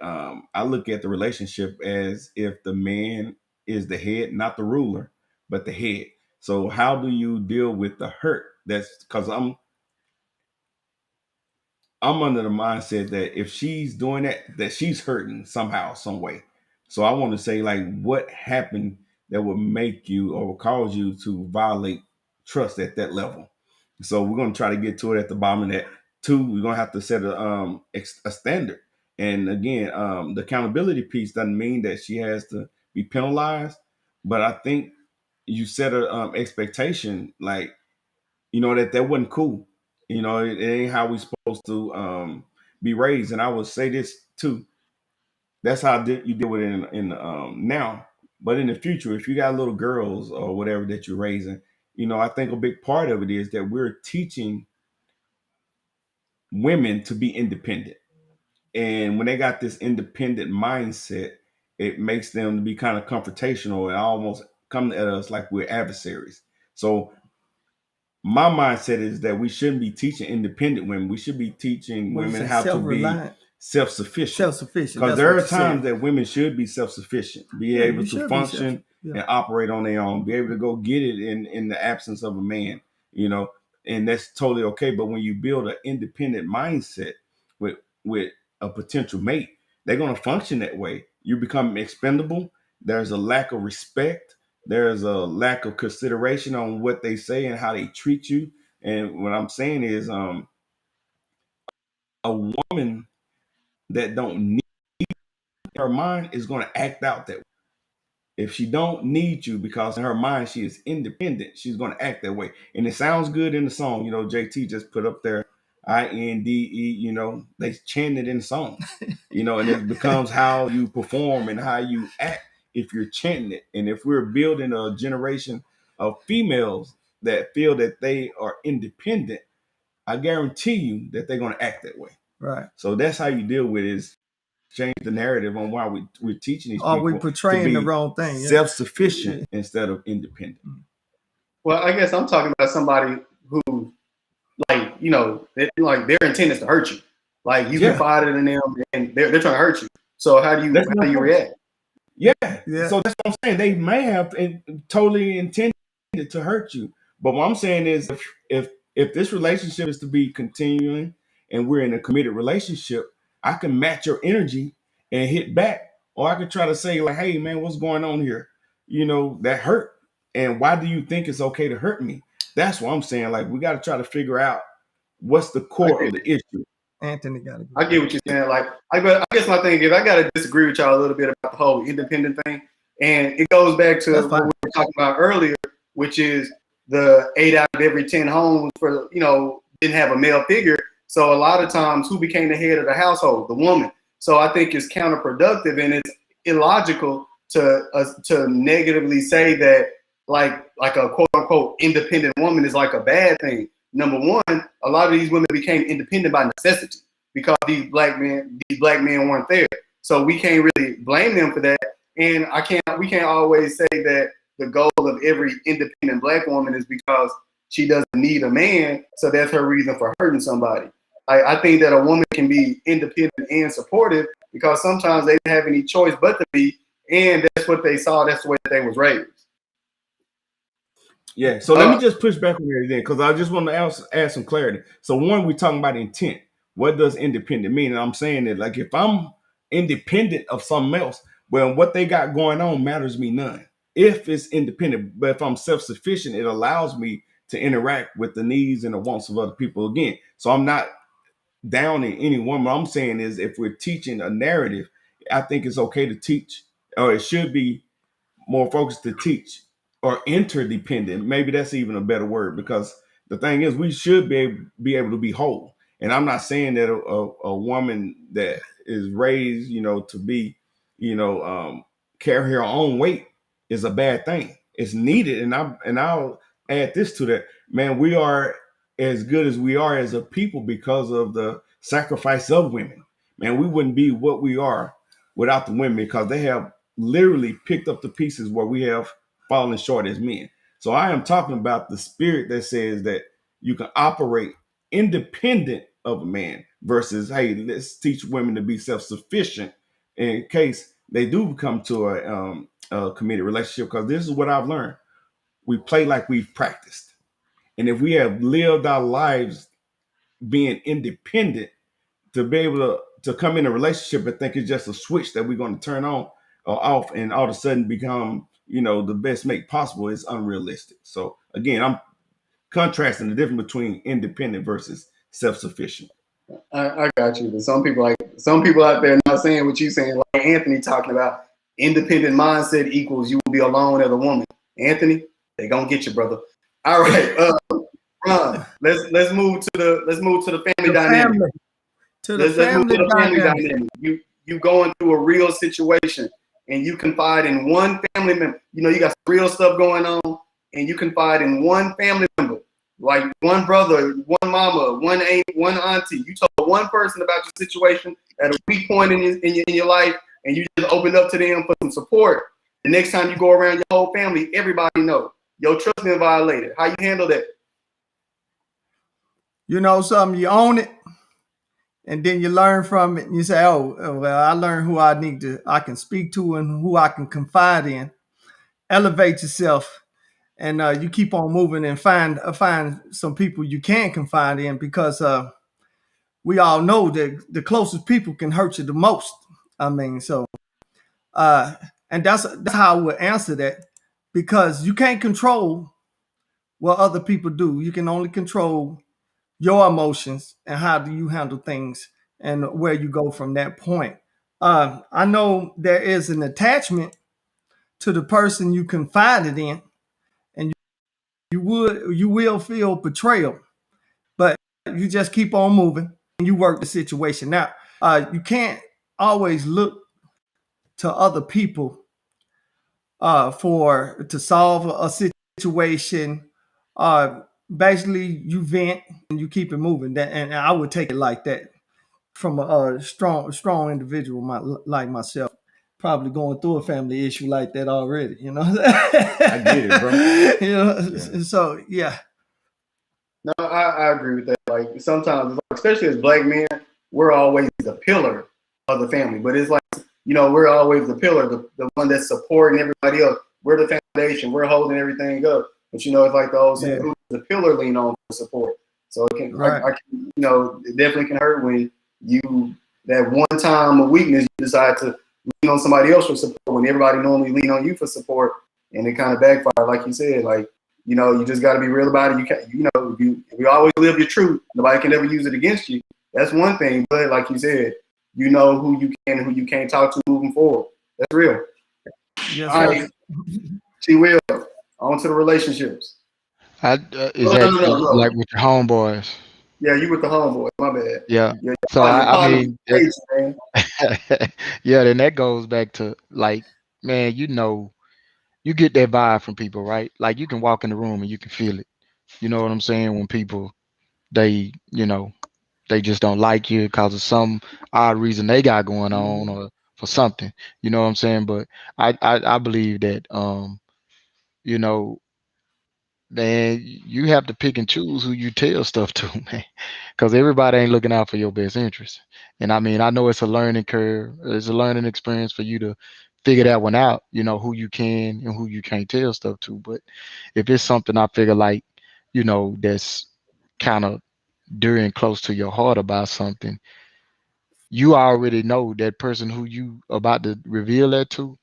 I look at the relationship as if the man is the head, not the ruler, but the head. So how do you deal with the hurt? That's because I'm under the mindset that if she's doing that she's hurting somehow, some way. So I want to say, like, what happened that would make you or would cause you to violate trust at that level? So we're going to try to get to it at the bottom of that. Two, we're going to have to set a standard. And again, the accountability piece doesn't mean that she has to be penalized, but I think you set a expectation, like, that wasn't cool. It ain't how we supposed to be raised. And I would say this too. That's how you deal with it in now. But in the future, if you got little girls or whatever that you're raising, I think a big part of it is that we're teaching women to be independent. And when they got this independent mindset, it makes them be kind of confrontational and almost come at us like we're adversaries. So my mindset is that we shouldn't be teaching independent women. We should be teaching women how to be self-sufficient. Self-sufficient. Because there are times that women should be self-sufficient, be able to function Yeah. and operate on their own, be able to go get it in the absence of a man, and that's totally okay. But when you build an independent mindset with a potential mate, they're going to function that way. You become expendable. There's a lack of respect. There's a lack of consideration on what they say and how they treat you. And what I'm saying is, a woman that don't need her mind is going to act out that way. If she don't need you because in her mind she is independent, she's going to act that way. And it sounds good in the song. JT just put up there INDE, they chant it in the song, and it becomes how you perform and how you act if you're chanting it. And if we're building a generation of females that feel that they are independent, I guarantee you that they're going to act that way. Right. So that's how you deal with it, is change the narrative on why we're teaching these Are people we portraying to be the wrong thing? self-sufficient instead of independent. Well, I guess I'm talking about somebody who, like, their intent is to hurt you. Like, you confided in them and they're trying to hurt you. So how do you react? Yeah. So that's what I'm saying. They may have totally intended to hurt you. But what I'm saying is, if this relationship is to be continuing and we're in a committed relationship, I can match your energy and hit back. Or I could try to say, like, hey man, what's going on here? That hurt. And why do you think it's okay to hurt me? That's what I'm saying. Like, we got to try to figure out what's the core of the issue. Anthony got it. I get what you're saying. Like, I guess my thing is I got to disagree with y'all a little bit about the whole independent thing. And it goes back to what we were talking about earlier, which is the 8 out of every 10 homes didn't have a male figure. So a lot of times, who became the head of the household? The woman. So I think it's counterproductive and it's illogical to negatively say that like a quote unquote independent woman is like a bad thing. Number one, a lot of these women became independent by necessity because these black men weren't there. So we can't really blame them for that. And we can't always say that the goal of every independent black woman is because she doesn't need a man, so that's her reason for hurting somebody. I think that a woman can be independent and supportive because sometimes they didn't have any choice but to be, and that's what they saw. That's the way that they was raised. Yeah. So let me just push back on everything because I just want to add some clarity. So one, we're talking about intent. What does independent mean? And I'm saying that, like, if I'm independent of something else, well, what they got going on matters me none. If it's independent, but if I'm self-sufficient, it allows me to interact with the needs and the wants of other people again. So I'm not downing anyone. What I'm saying is, if we're teaching a narrative, I think it's okay to teach, or it should be more focused to teach or interdependent. Maybe that's even a better word, because the thing is, we should be able to be whole. And I'm not saying that a woman that is raised, to be, carry her own weight is a bad thing. It's needed, and I'll add this to that. Man, we are as good as we are as a people because of the sacrifice of women. Man, we wouldn't be what we are without the women because they have literally picked up the pieces where we have fallen short as men. So I am talking about the spirit that says that you can operate independent of a man versus, hey, let's teach women to be self-sufficient in case they do come to a committed relationship. Because this is what I've learned. We play like we've practiced. And if we have lived our lives being independent, to be able to come in a relationship and think it's just a switch that we're going to turn on or off and all of a sudden become, the best mate possible is unrealistic. So again, I'm contrasting the difference between independent versus self-sufficient. I got you. But some people out there not saying what you saying. Like Anthony talking about independent mindset equals you will be alone as a woman. Anthony, they gonna get you, brother. All right, Ron, let's move to the family dynamic. Let's move to the family dynamic. You going through a real situation and you confide in one family member. You got some real stuff going on, and you confide in one family member, like one brother, one mama, one aunt, one auntie. You told one person about your situation at a weak point in your life, and you just opened up to them for some support. The next time you go around your whole family, everybody know your trust been violated. How you handle that? You know something, you own it, and then you learn from it, and you say, "Oh, well, I learned who I can speak to, and who I can confide in." Elevate yourself, and you keep on moving and find some people you can confide in, because we all know that the closest people can hurt you the most. I mean, so and that's how I would answer that, because you can't control what other people do. You can only control your emotions and how do you handle things and where you go from that point. I know there is an attachment to the person you confided in, and you will feel betrayal, but you just keep on moving and you work the situation. Now, you can't always look to other people to solve a situation. Basically, you vent and you keep it moving. And I would take it like that from a strong individual like myself, probably going through a family issue like that already. I get it, bro. Yeah. So yeah. No, I agree with that. Like sometimes, especially as black men, we're always the pillar of the family. But it's like, we're always the pillar, the one that's supporting everybody else. We're the foundation. We're holding everything up. But it's like the old saying, the pillar lean on for support. So it can, right. It definitely can hurt when that one time of weakness, you decide to lean on somebody else for support when everybody normally lean on you for support, and it kind of backfire, like you said. Like, you just got to be real about it. You can't, if you always live your truth, nobody can ever use it against you. That's one thing. But like you said, you know who you can and who you can't talk to moving forward. That's real. Yes, all right. She will. On to the relationships. Is that like with your homeboys? Yeah, you with the homeboy. My bad. Yeah. So I mean, yeah. Then that goes back to like, man, you get that vibe from people, right? Like you can walk in the room and you can feel it. You know what I'm saying? When people they they just don't like you because of some odd reason they got going on or for something. You know what I'm saying? But I believe that you know, man, you have to pick and choose who you tell stuff to, man, because everybody ain't looking out for your best interest. And I mean, I know it's a learning curve, it's a learning experience for you to figure that one out, who you can and who you can't tell stuff to. But if it's something I figure like, that's kind of dear and close to your heart about something, you already know that person who you about to reveal that to,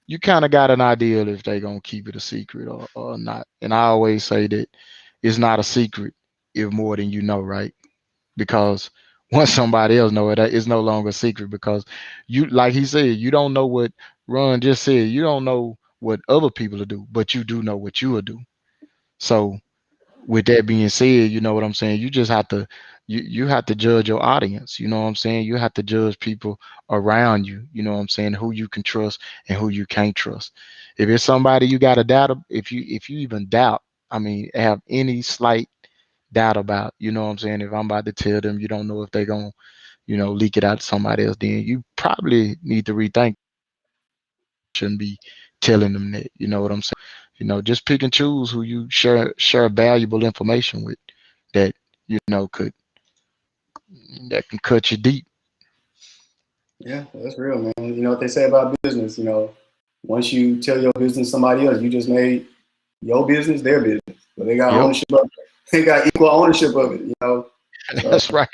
you kind of got an idea if they're going to keep it a secret or not. And I always say that it's not a secret if more than you know, right? Because once somebody else know it, it's no longer a secret, because you, like he said, you don't know what Ron just said. You don't know what other people will do, but you do know what you will do. So with that being said, you know what I'm saying? You just have to you have to judge your audience, you know what I'm saying? You have to judge people around you, you know what I'm saying, who you can trust and who you can't trust. If it's somebody you got to doubt, if you even doubt, I mean, have any slight doubt about, you know what I'm saying, if I'm about to tell them you don't know if they're going to, you know, leak it out to somebody else, then you probably need to rethink. Shouldn't be telling them that, you know what I'm saying? You know, just pick and choose who you share valuable information with that, you know, that can cut you deep. Yeah, that's real, man. You know what they say about business, you know, once you tell your business to somebody else, you just made your business their business. But they got Yep. ownership of it. They got equal ownership of it, you know. So That's right.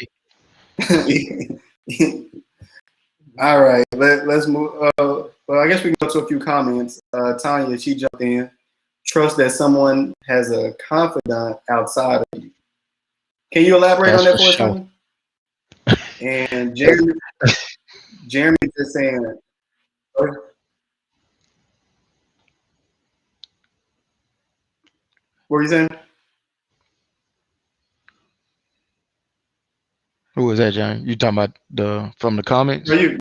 all right, let's move. Well, I guess we can go to a few comments. Tanya, she jumped in. Trust that someone has a confidant outside of you. Can you elaborate on That's that for for us, sure. Tanya? And Jeremy just saying, what were you saying? Who was that, John? You talking about the from the Are comments? you?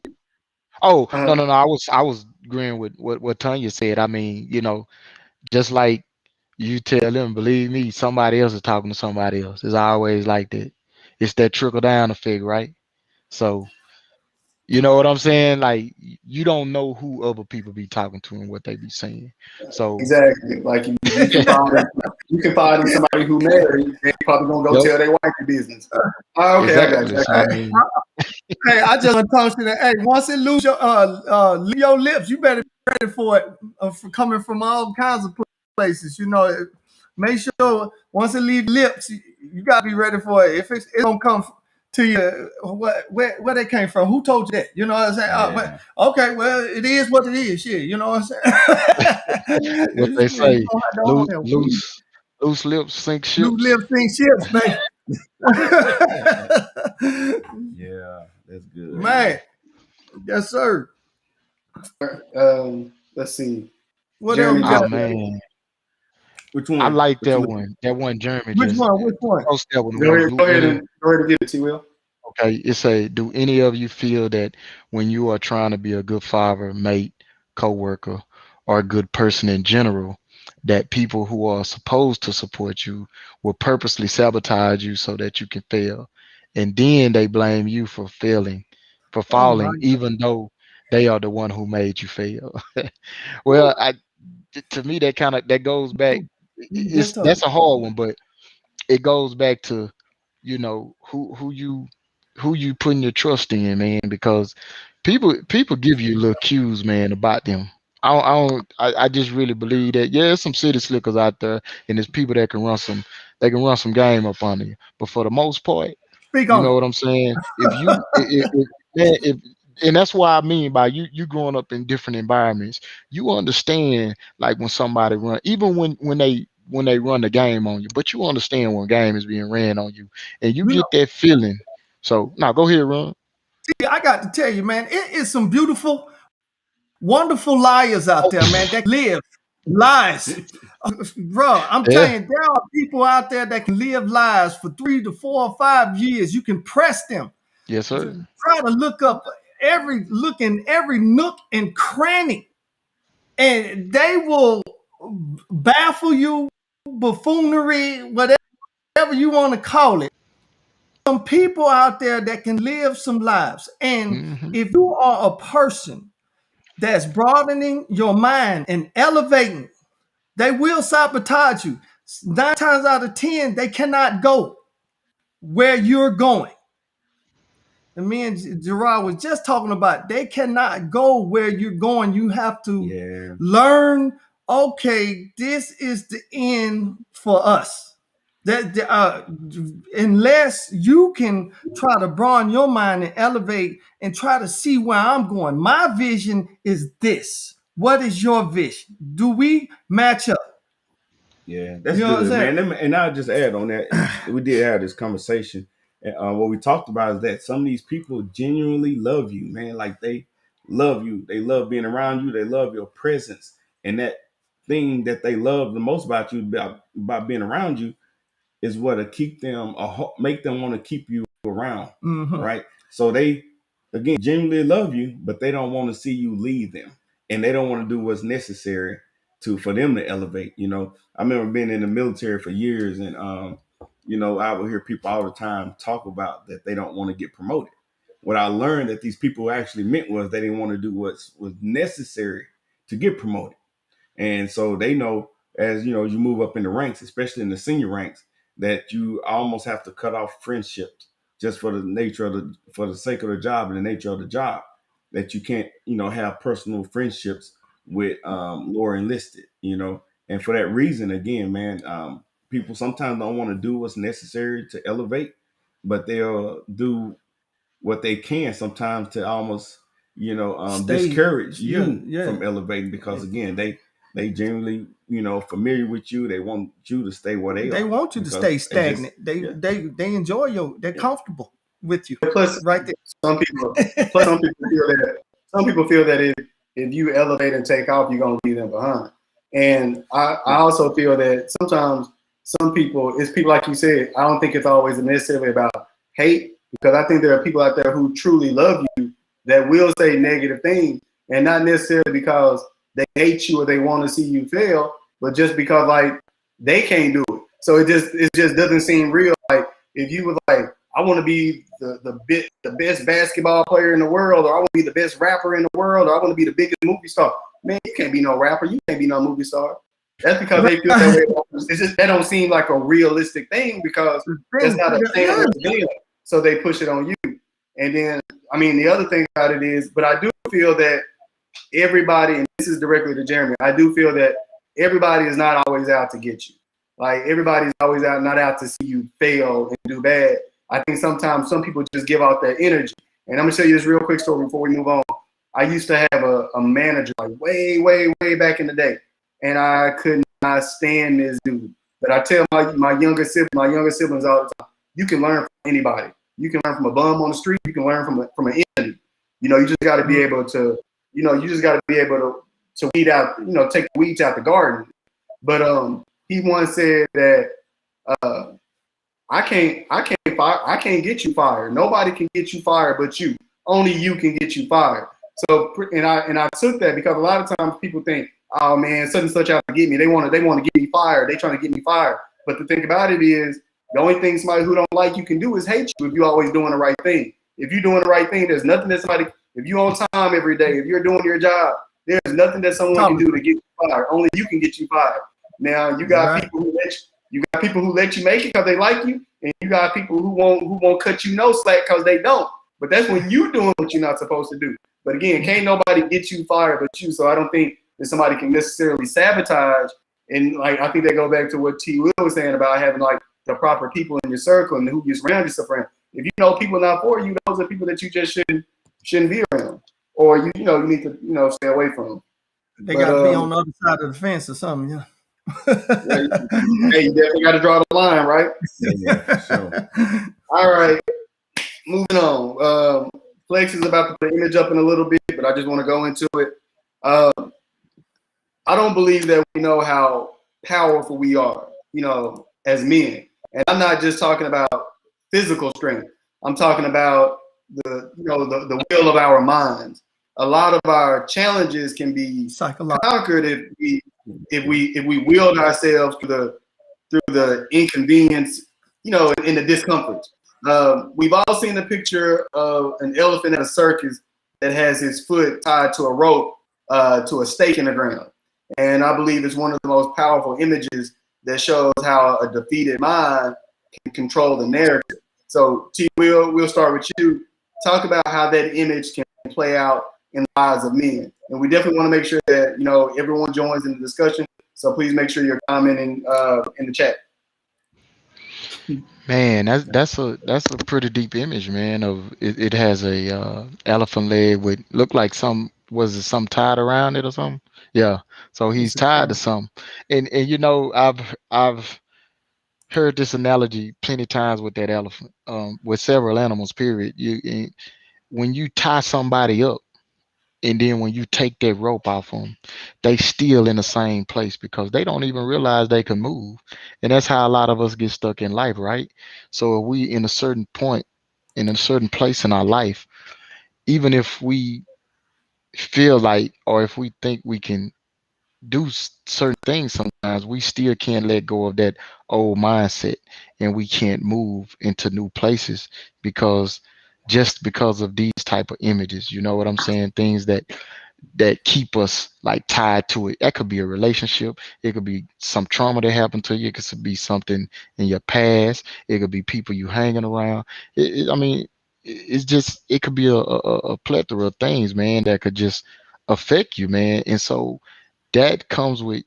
Oh, no, Uh, no, no. I was agreeing with what Tanya said. I mean, you know, just like you tell them, believe me, somebody else is talking to somebody else. It's always like that. It's that trickle down effect, right? So, you know what I'm saying? Like you don't know who other people be talking to and what they be saying. So, exactly. Like you confide in somebody who married, they probably gonna go yep, tell their wife your business. Oh, okay, I got exactly. you. So I mean, Hey, I just want to toast you that. Hey, once it leave your lips, you better be ready for it for coming from all kinds of places. You know, make sure once it leave lips, you gotta be ready for it. If it's gonna come to you, where they came from? Who told you that? You know what I'm saying? Yeah. Okay, well, it is what it is. Shit, you know what I'm saying? what they You say, don't have to loose, hold them. loose lips sink New ships. lips sink ships, baby. Yeah, that's good, man. Man, yes, sir. Let's see. What else Jeremy we Oh got? just man, Which I one? like Which that one? one. That one Jeremy Which just one? Which one? post that one. When go do ahead any and go ahead and get it, T. Will. okay, it's a do any of you feel that when you are trying to be a good father, mate, co-worker, or a good person in general, that people who are supposed to support you will purposely sabotage you so that you can fail. And then they blame you for failing, for Oh my falling, even though they are the one who made you fail. Well, God. to me that kind of that goes back. You just told That's a hard one, but it goes back to, you know, who you putting your trust in, man, because people give you little cues, man, about them. I just really believe that, yeah, there's some city slickers out there, and there's people that can run some game up on you, but for the most part, speak you on know it. what I'm saying? If you if man, if and that's why I mean by you growing up in different environments, you understand like when somebody run, even when they run the game on you, but you understand when game is being ran on you, and you You know, get that feeling. So now go ahead, run. see, I got to tell you, man, it is some beautiful, wonderful liars out Oh, there, man, that live lies. Bro, I'm yeah, telling you, there are people out there that can live lies for 3 to 4 or 5 years. You can press them yes, sir. to try to look in every nook and cranny, and they will baffle you, buffoonery, whatever you want to call it. Some people out there that can live some lives. And Hmm. if you are a person that's broadening your mind and elevating, they will sabotage you. 9 times out of 10, they cannot go where you're going. And me and Gerard was just talking about they cannot go where you're going. You have to Yeah. learn, okay, this is the end for us. Unless you can try to broaden your mind and elevate and try to see where I'm going. My vision is this. What is your vision? Do we match up? Yeah, that's You know what I'm good, saying? man. And I'll just add on that. We did have this conversation. And what we talked about is that some of these people genuinely love you, man. Like they love you. They love being around you. They love your presence. And that thing that they love the most about you, about being around you, is what to keep them or make them want to keep you around, Mhm. right? So they again genuinely love you, but they don't want to see you leave them, and they don't want to do what's necessary for them to elevate. I remember being in the military for years, and I would hear people all the time talk about that they don't want to get promoted. What I learned that these people actually meant was they didn't want to do what was necessary to get promoted. And so they know, as you move up in the ranks, especially in the senior ranks, that you almost have to cut off friendships just for the nature of for the sake of the job and the nature of the job. That you can't, have personal friendships with lower enlisted, and for that reason, again, man, people sometimes don't want to do what's necessary to elevate, but they'll do what they can sometimes to almost Stay. discourage Yeah, you yeah. from elevating, because again they generally familiar with you. They want you to stay where they They are want you to because stay they just stagnant. They yeah they they enjoy they're yeah comfortable with you Plus, right there. some people, plus some people feel that if you elevate and take off, you're gonna leave them behind. And I yeah also feel that sometimes some people, it's people like you said. I don't think it's always necessarily about hate, because I think there are people out there who truly love you that will say negative things, and not necessarily because they hate you or they want to see you fail, but just because like they can't do it. So it just doesn't seem real. Like if you were like, I want to be the best basketball player in the world, or I want to be the best rapper in the world, or I want to be the biggest movie star. Man, you can't be no rapper. You can't be no movie star. That's because they feel that way. It's just that don't seem like a realistic thing, because that's not a Yeah. standard for them. So they push it on you. And then, I mean, the other thing about it is, but I do feel that everybody, and this is directly to Jeremy, I do feel that everybody is not always out to get you. Like everybody's always not out to see you fail and do bad. I think sometimes some people just give out that energy. And I'm gonna show you this real quick story before we move on. I used to have a manager like way, way, way back in the day, and I could not stand this dude. But I tell my younger siblings all the time, you can learn from anybody. You can learn from a bum on the street. You can learn from an enemy. You just got to be able to, you just got to be able to weed out, take the weeds out the garden. But he once said that I can't get you fired. Nobody can get you fired but you. Only you can get you fired. So and I took that because a lot of times people think, oh man, such and such out to get me. They want to get me fired. They trying to get me fired. But the thing about it is, the only thing somebody who don't like you can do is hate you if you're always doing the right thing. If you're doing the right thing, there's nothing that somebody. If you're on time every day, if you're doing your job, there's nothing that someone can do to get you fired. Only you can get you fired. Now you got people who let you make it because they like you, and you got people who won't cut you no slack because they don't. But that's when you doing what you're not supposed to do. But again, can't nobody get you fired but you. So I don't think that somebody can necessarily sabotage. And like I think they go back to what T. Will was saying about having like the proper people in your circle and who you surround yourself around. If you know people not for you, those are people that you just shouldn't be around, or you need to stay away from. They got to be on the other side of the fence or something. Yeah. Hey, you definitely got to draw the line, right? for sure. All right, moving on. Flex is about to put the image up in a little bit, but I just want to go into it. I don't believe that we know how powerful we are, as men. And I'm not just talking about physical strength. I'm talking about the will of our minds. A lot of our challenges can be conquered if we wield ourselves through the inconvenience, and the discomfort. We've all seen a picture of an elephant at a circus that has his foot tied to a rope to a stake in the ground. And I believe it's one of the most powerful images that shows how a defeated mind can control the narrative. So T, we'll start with you. Talk about how that image can play out in the lives of men. And we definitely want to make sure that everyone joins in the discussion. So please make sure you're commenting in the chat. Man, that's a pretty deep image, man. Of it has a elephant leg with look like some tied around it or something. Yeah, so he's tied to something, and I've heard this analogy plenty times with that elephant, with several animals. Period. When you tie somebody up, And then when you take that rope off them, they still in the same place because they don't even realize they can move. And that's how a lot of us get stuck in life, right? So if we in a certain point, in a certain place in our life, even if we feel like, or if we think we can do certain things, sometimes we still can't let go of that old mindset, and we can't move into new places because just because of these type of images, you know what I'm saying? Things that keep us like tied to it. That could be a relationship. It could be some trauma that happened to you. It could be something in your past. It could be people you hanging around. I mean, it's just, it could be a plethora of things, man, that could just affect you, man. And so that comes with,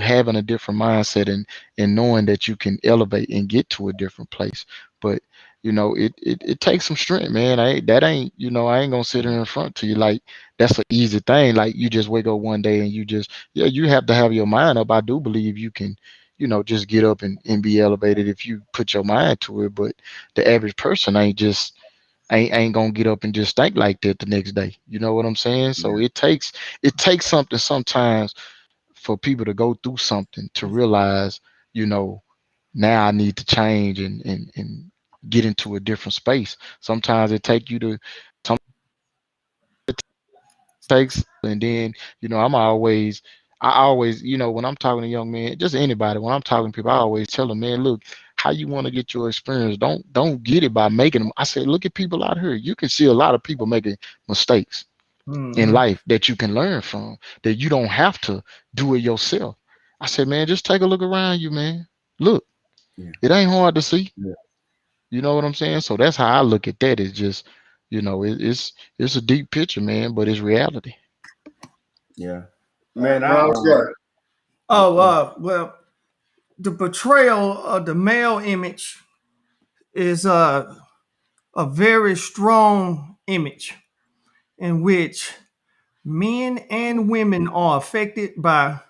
having a different mindset, and knowing that you can elevate and get to a different place. But it takes some strength, man. I ain't gonna sit here in front to you like that's an easy thing. Like you just wake up one day and yeah, you have to have your mind up. I do believe you can, just get up and be elevated if you put your mind to it. But the average person ain't gonna get up and just think like that the next day. You know what I'm saying? So Yeah. it takes something sometimes for people to go through something to realize, you know, now I need to change and get into a different space. Sometimes it take you to some takes, and then I always, when I'm talking to young men, just anybody, when I'm talking to people, I always tell them, man, look, how you want to get your experience. Don't get it by making them. I say, look at people out here. You can see a lot of people making mistakes in Mm-hmm. life that you can learn from, that you don't have to do it yourself. I said, man, just take a look around you, man. Look, Yeah. it ain't hard to see. Yeah. You know what I'm saying? So that's how I look at that. It's just, it's a deep picture, man, but it's reality. Yeah. Man, Bro, yeah. Oh, yeah. well, the portrayal of the male image is a very strong image in which men and women are affected by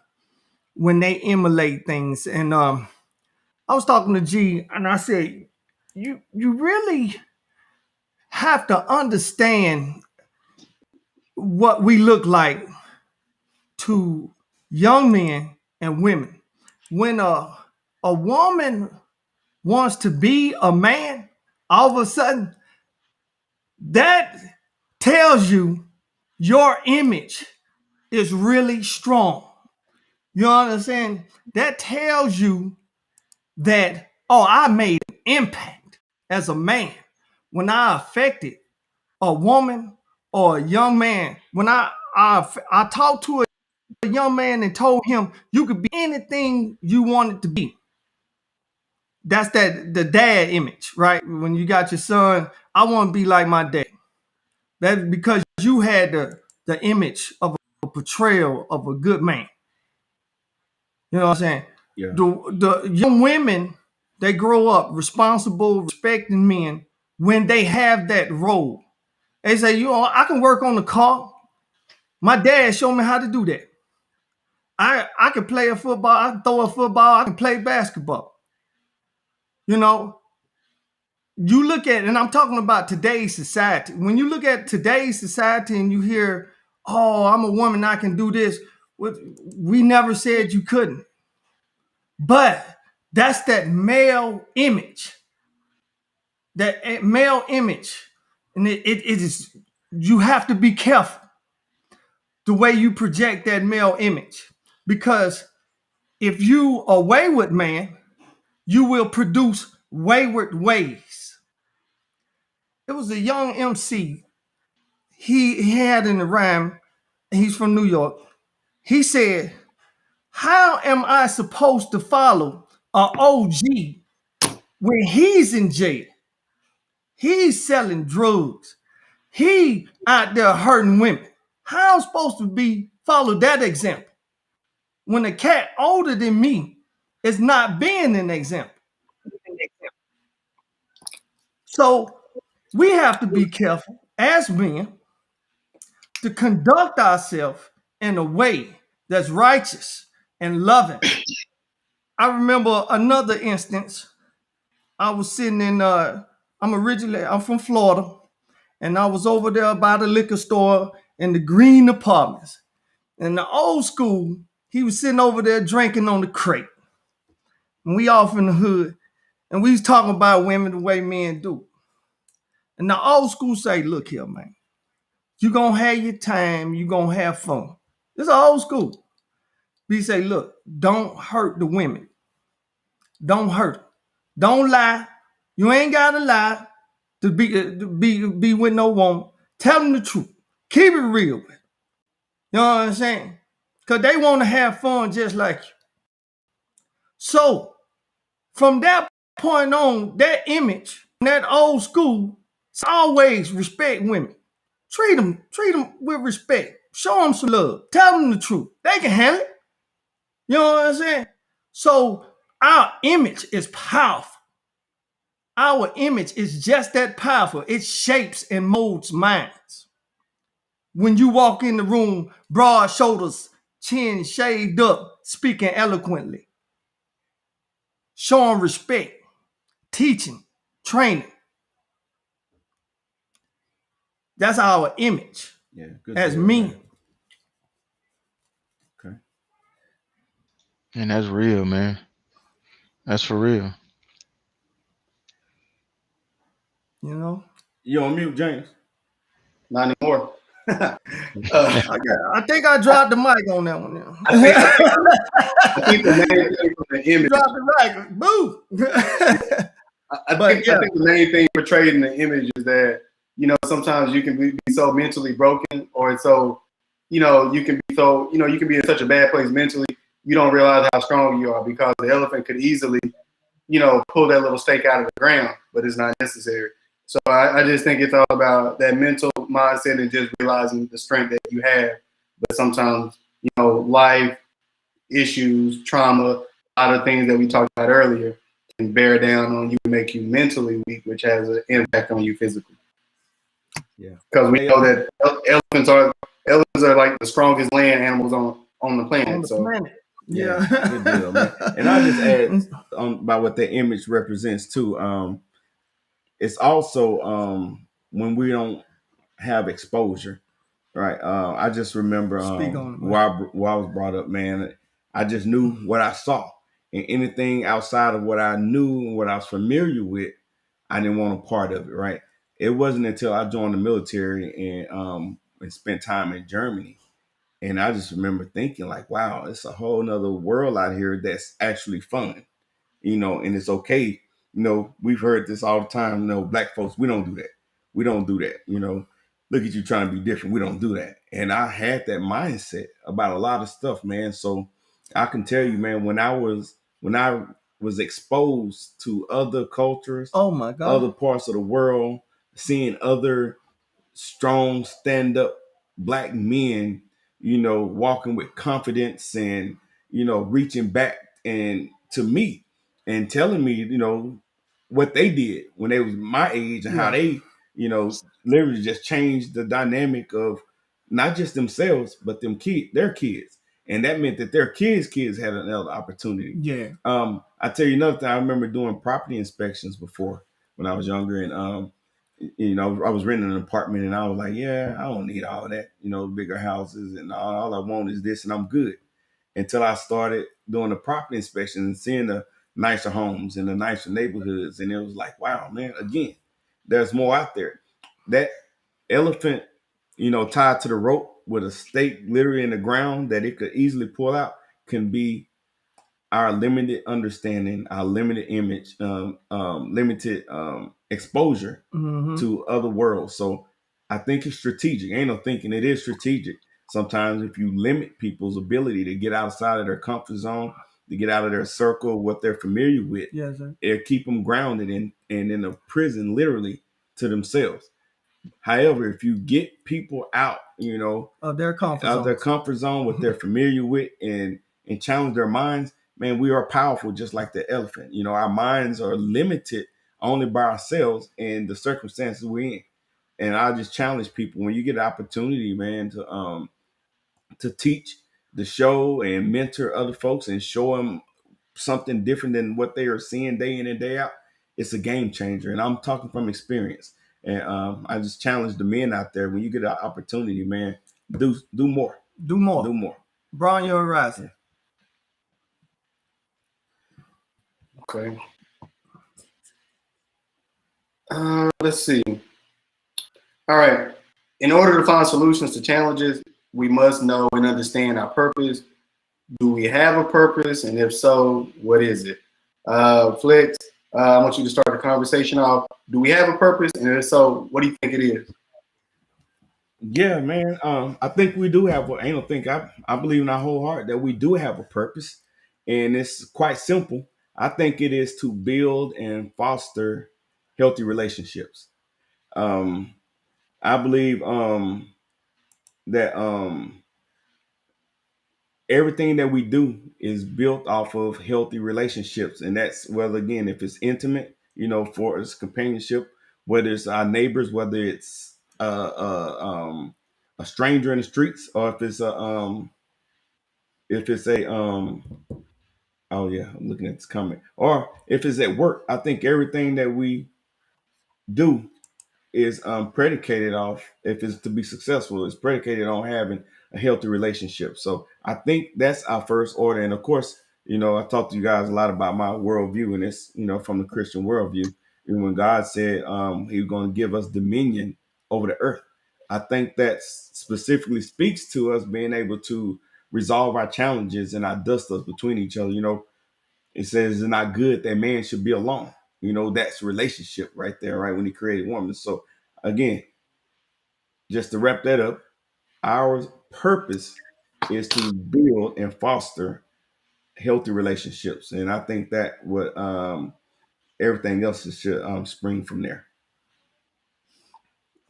when they emulate things. And I was talking to G, and I said, you really have to understand what we look like to young men and women. When a woman wants to be a man, all of a sudden that tells you your image is really strong. You understand? That tells you that, oh, I made an impact as a man when I affected a woman or a young man. When I talked to a young man and told him you could be anything you wanted to be. That's the dad image, right? When you got your son, I want to be like my dad. That's because you had the image of a portrayal of a good man. You know what I'm saying? Yeah. The young women, they grow up responsible, respecting men when they have that role. They say, I can work on the car. My dad showed me how to do that. I can play a football, I can throw a football, I can play basketball. You know, you look at, and I'm talking about today's society. When you look at today's society and you hear, oh, I'm a woman, I can do this. We never said you couldn't. But that's that male image. That male image. And it is, you have to be careful the way you project that male image. Because if you a wayward man, you will produce wayward ways. It was a young MC. He had in the rhyme, he's from New York. He said, how am I supposed to follow a OG when he's in jail? He's selling drugs. He out there hurting women. How am I supposed to be follow that example when a cat older than me is not being an example? So we have to be careful as men to conduct ourselves in a way that's righteous and loving. I remember another instance. I was sitting in I'm from Florida, and I was over there by the liquor store, in the green apartments. In the old school, he was sitting over there drinking on the crate. And we off in the hood, and we was talking about women the way men do. And the old school say, look here, man, you gonna have your time, you gonna have fun. This is old school. We say, look, don't hurt the women. Don't hurt them. Don't lie. You ain't gotta lie to be with no woman. Tell them the truth. Keep it real. You know what I'm saying? Because they want to have fun just like you. So from that point on, that image, that old school, it's always respect women. Treat them with respect. Show them some love. Tell them the truth. They can handle it. You know what I'm saying? So our image is powerful. Our image is just that powerful. It shapes and molds minds. When you walk in the room, broad shoulders, chin shaved up, speaking eloquently, showing respect, teaching, training. That's our image as men. Okay. And that's real, man. That's for real. You know? You on mute, James? Not anymore. I think I dropped the mic on that one now. I think the main thing from the image. Dropped the mic. Boo. I think the main thing portrayed in the image is that, you know, sometimes you can be so mentally broken, or so, you know, you can be in such a bad place mentally, you don't realize how strong you are, because the elephant could easily, you know, pull that little stake out of the ground, but it's not necessary. So I just think it's all about that mental mindset and just realizing the strength that you have. But sometimes, you know, life issues, trauma, a lot of things that we talked about earlier can bear down on you and make you mentally weak, which has an impact on you physically. Yeah. Because we know that elephants are like the strongest land animals on the planet. On the planet. Yeah. Good deal, man. And I just add about what that image represents too. It's also when we don't have exposure, right? I just remember while I was brought up, man, I just knew what I saw, and anything outside of what I knew and what I was familiar with, I didn't want a part of it, right? It wasn't until I joined the military and spent time in Germany, and I just remember thinking like, wow, it's a whole nother world out here that's actually fun, you know, and it's okay. You know, we've heard this all the time. You know, black folks, we don't do that. We don't do that. You know, look at you trying to be different. We don't do that. And I had that mindset about a lot of stuff, man. So I can tell you, man, when I was exposed to other cultures, oh my God, other parts of the world, seeing other strong stand-up black men, you know, walking with confidence and, you know, reaching back and to me and telling me, you know, what they did when they was my age and how they, you know, literally just changed the dynamic of not just themselves, but their kids. And that meant that their kids had another opportunity. Yeah. I tell you another thing, I remember doing property inspections before when I was younger, and you know, I was renting an apartment and I was like, yeah, I don't need all that, you know, bigger houses, and all I want is this and I'm good. Until I started doing the property inspection and seeing the nicer homes and the nicer neighborhoods. And it was like, wow, man, again, there's more out there. That elephant, you know, tied to the rope with a stake literally in the ground that it could easily pull out can be our limited understanding, our limited image, limited exposure to other worlds. So I think it's strategic. Ain't no thinking, it is strategic. Sometimes if you limit people's ability to get outside of their comfort zone, to get out of their circle, what they're familiar with, yes, sir, it keep them grounded and in a prison literally to themselves. However, if you get people out, you know, of their comfort zone, what they're familiar with, and challenge their minds, man, we are powerful just like the elephant. You know, our minds are limited only by ourselves and the circumstances we're in. And I just challenge people, when you get an opportunity, man, to teach, to show and mentor other folks and show them something different than what they are seeing day in and day out, it's a game changer. And I'm talking from experience. And I just challenge the men out there, when you get an opportunity, man, do more. Do more. Do more. Broaden your horizon. Okay. Let's see. All right. In order to find solutions to challenges, we must know and understand our purpose. Do we have a purpose? And if so, what is it? Flex, I want you to start the conversation off. Do we have a purpose? And if so, what do you think it is? Yeah, man. I think we do have. I don't think I believe in our whole heart that we do have a purpose, and it's quite simple. I think it is to build and foster healthy relationships. Um, I believe that everything that we do is built off of healthy relationships, and that's whether, again, if it's intimate, for its companionship, whether it's our neighbors, whether it's a stranger in the streets, or if it's a oh yeah, I'm looking at this comment, or if it's at work. I think everything that we do is predicated off, if it's to be successful, it's predicated on having a healthy relationship. So I think that's our first order. And of course, I talked to you guys a lot about my worldview, and it's, from the Christian worldview. And when God said he was going to give us dominion over the earth, I think that specifically speaks to us being able to resolve our challenges and our dust ups between each other. It says it's not good that man should be alone. That's relationship right there, right? When he created woman. So again, just to wrap that up, our purpose is to build and foster healthy relationships. And I think that what everything else should spring from there.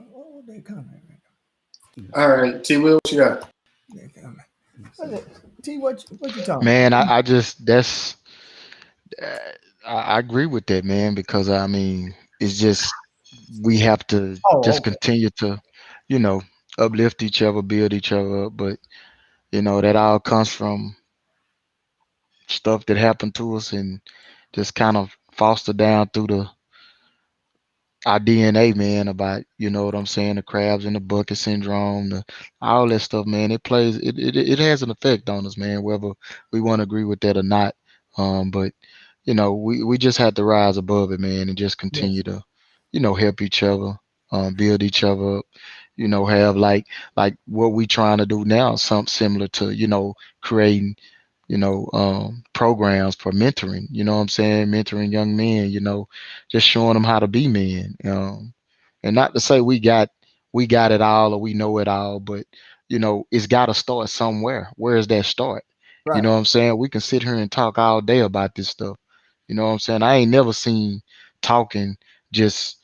Oh, they coming. All right, T. Will, what you got? They coming. T, what you talking? Man, I just that's uh, I agree with that, man, because I mean it's just we have to Oh, just okay. continue to, you know, uplift each other, build each other up. But that all comes from stuff that happened to us and just kind of foster down through the our DNA, man, about what I'm saying, the crabs in the bucket syndrome, all that stuff, man. It has an effect on us, man, whether we want to agree with that or not. But we just have to rise above it, man, and just Yes. continue to, help each other, build each other up, have like what we trying to do now, something similar to, creating programs for mentoring, what I'm saying, mentoring young men, just showing them how to be men. And not to say we got it all or we know it all, but it's got to start somewhere. Where is that start? You Right. know what I'm saying? We can sit here and talk all day about this stuff. You know what I'm saying? I ain't never seen talking just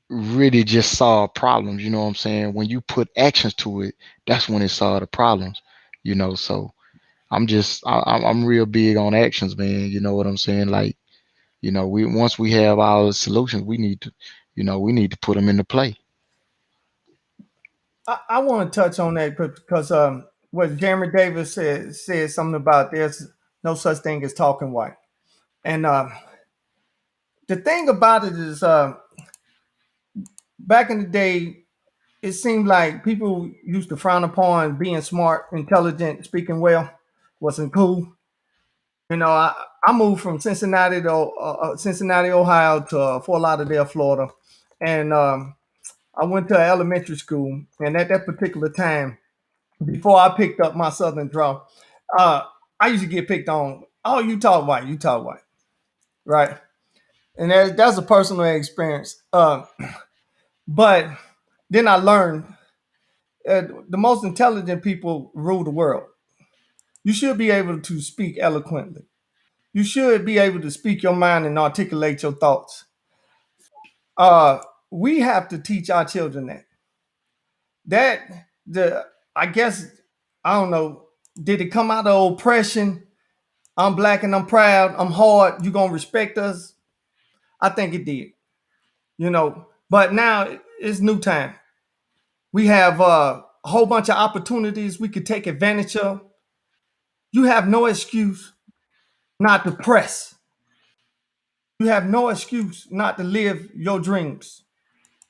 really just solve problems. You know what I'm saying? When you put actions to it, that's when it solve the problems. So I'm real big on actions, man. You know what I'm saying? Like, we once we have our solutions, we need to put them into play. I want to touch on that because what Jeremy Davis said something about there's no such thing as talking white. And the thing about it is, back in the day, it seemed like people used to frown upon being smart, intelligent, speaking well wasn't cool. I moved from Cincinnati, Ohio to Fort Lauderdale, Florida, and I went to elementary school. And at that particular time, before I picked up my Southern draw, uh, I used to get picked on. Oh, you talk white, right? And that's a personal experience. But then I learned the most intelligent people rule the world. You should be able to speak eloquently. You should be able to speak your mind and articulate your thoughts. Uh, we have to teach our children that the I guess I don't know. Did it come out of oppression? I'm black and I'm proud. I'm hard. You gonna respect us? I think it did. But now it's new time. We have a whole bunch of opportunities we could take advantage of. You have no excuse not to press. You have no excuse not to live your dreams.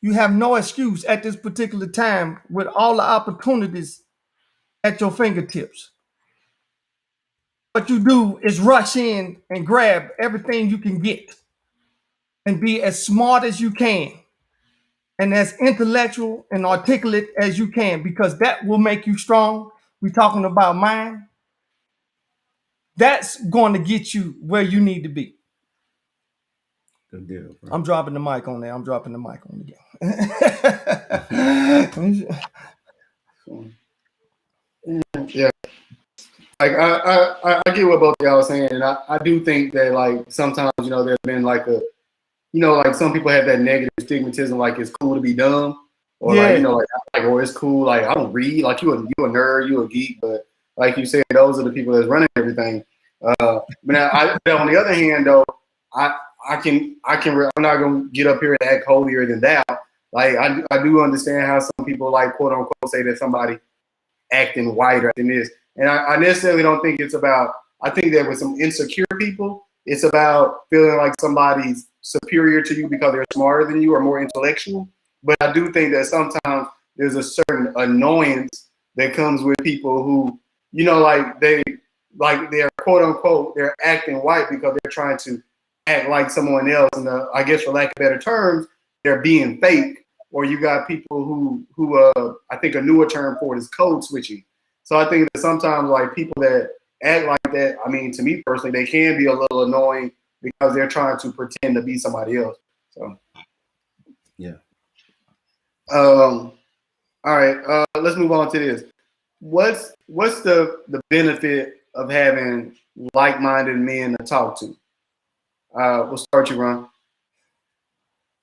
You have no excuse at this particular time with all the opportunities at your fingertips. What you do is rush in and grab everything you can get and be as smart as you can and as intellectual and articulate as you can, because that will make you strong. We're talking about mind. That's going to get you where you need to be. Good deal, bro. I'm dropping the mic on there. I'm dropping the mic on again. Yeah. Like I get what both of y'all are saying, and I do think that like sometimes there's been like a like some people have that negative stigmatism, like it's cool to be dumb, or Yeah. like or it's cool like I don't read, like you a nerd, you a geek, but like you said, those are the people that's running everything. But now but on the other hand though, I'm not gonna get up here and act holier than thou. Like I do understand how some people like quote unquote say that somebody acting white or acting this. And I necessarily don't think it's about, I think that with some insecure people, it's about feeling like somebody's superior to you because they're smarter than you or more intellectual. But I do think that sometimes there's a certain annoyance that comes with people who, like they're quote unquote, they're acting white because they're trying to act like someone else. And I guess for lack of better terms, they're being fake. Or you got people who I think a newer term for it is code switching. So I think that sometimes like people that act like that, I mean, to me personally, they can be a little annoying because they're trying to pretend to be somebody else. So yeah. All right, let's move on to this. What's the benefit of having like-minded men to talk to? We'll start you, Ron.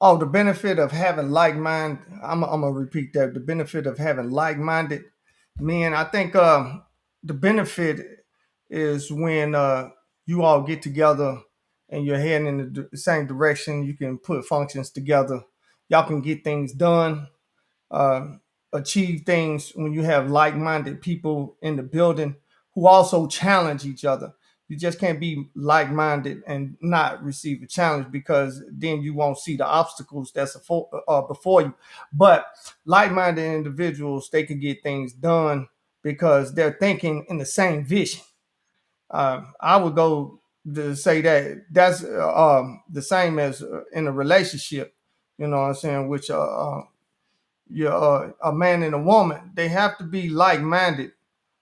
Oh, the benefit of having like-minded, I'm gonna repeat that. The benefit of having like-minded men, I think the benefit is when you all get together and you're heading in the same direction. You can put functions together. Y'all can get things done, uh, achieve things when you have like-minded people in the building who also challenge each other. You just can't be like-minded and not receive a challenge, because then you won't see the obstacles that's before you. But like-minded individuals, they can get things done because they're thinking in the same vision. I would go to say that that's the same as in a relationship. You know what I'm saying? Which a man and a woman, they have to be like-minded.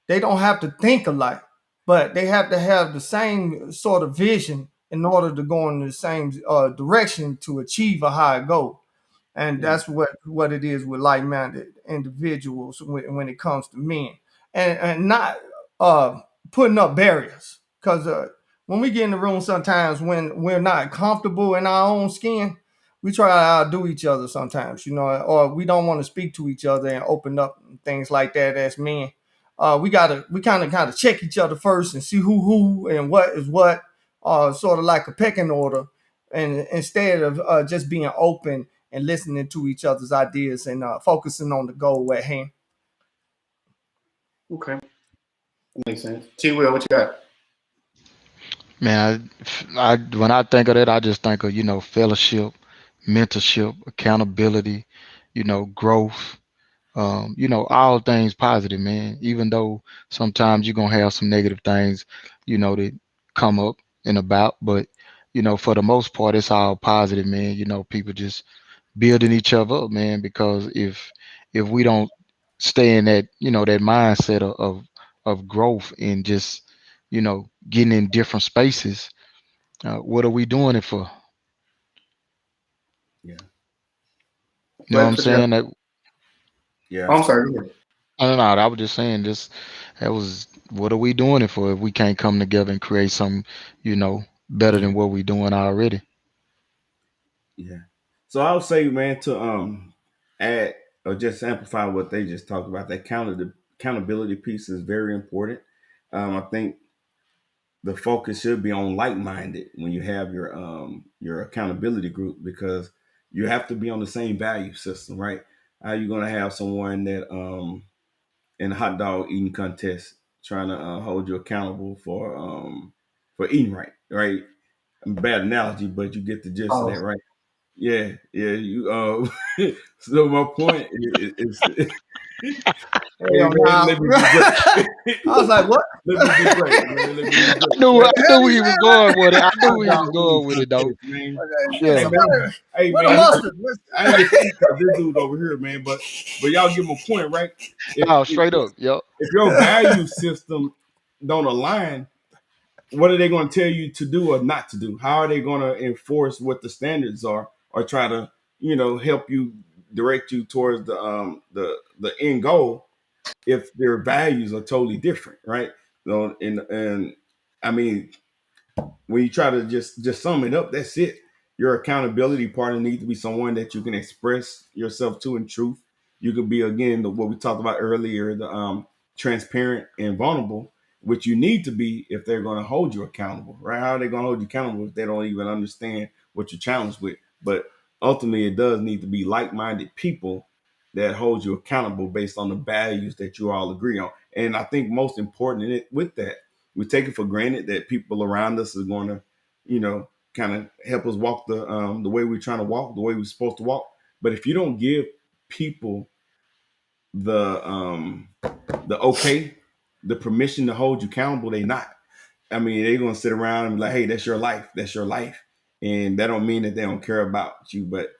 They don't have to think alike, but they have to have the same sort of vision in order to go in the same direction to achieve a higher goal. And that's what it is with like-minded individuals when it comes to men, and not putting up barriers. Because when we get in the room, sometimes when we're not comfortable in our own skin, we try to outdo each other sometimes, or we don't want to speak to each other and open up and things like that as men. We kind of check each other first and see who and what is what, sort of like a pecking order, and instead of just being open and listening to each other's ideas and focusing on the goal at hand. Okay, that makes sense. T. Will, what you got? Man, I when I think of that, I just think of fellowship, mentorship, accountability, growth. All things positive, man. Even though sometimes you're gonna have some negative things, that come up and about, but for the most part, it's all positive, man. People just building each other up, man. Because if we don't stay in that, that mindset of growth and just, getting in different spaces, what are we doing it for? Yeah. You know what I'm saying? That Yeah. I'm sorry. Go ahead. I don't know. I was just saying this. That was what are we doing it for if we can't come together and create something, better than what we're doing already? Yeah. So I would say, man, to add or just amplify what they just talked about, that accountability piece is very important. I think the focus should be on like-minded when you have your accountability group, because you have to be on the same value system, right? How you gonna have someone that in a hot dog eating contest trying to hold you accountable for eating right, right? Bad analogy, but you get the gist of that, right? Yeah, yeah. You so my point is hey Hell man, nah. let me be great. I was like, what? Let me be great, man. Let me be great. What the I hell knew you he say, was going with it. I I knew he was dog going with it though. man. man? Hey Yeah. man, hey What a man, mustard? I ain't get paid for this dude over here, man. But y'all give him a point, right? If No, if, straight up. Yep. if your value system don't align, what are they going to tell you to do or not to do? How are they going to enforce what the standards are, or try to, help you direct you towards the end goal if their values are totally different, right? So, and I mean, when you try to just sum it up, that's it. Your accountability partner needs to be someone that you can express yourself to in truth. You could be again what we talked about earlier, the transparent and vulnerable, which you need to be if they're going to hold you accountable, right? How are they going to hold you accountable if they don't even understand what you're challenged with? But ultimately, it does need to be like-minded people that hold you accountable based on the values that you all agree on. And I think most important in it with that, we take it for granted that people around us are going to, kind of help us walk the way we're trying to walk, the way we're supposed to walk. But if you don't give people the okay, the permission to hold you accountable, they not. I mean, they're gonna sit around and be like, "Hey, that's your life. That's your life," and that don't mean that they don't care about you. But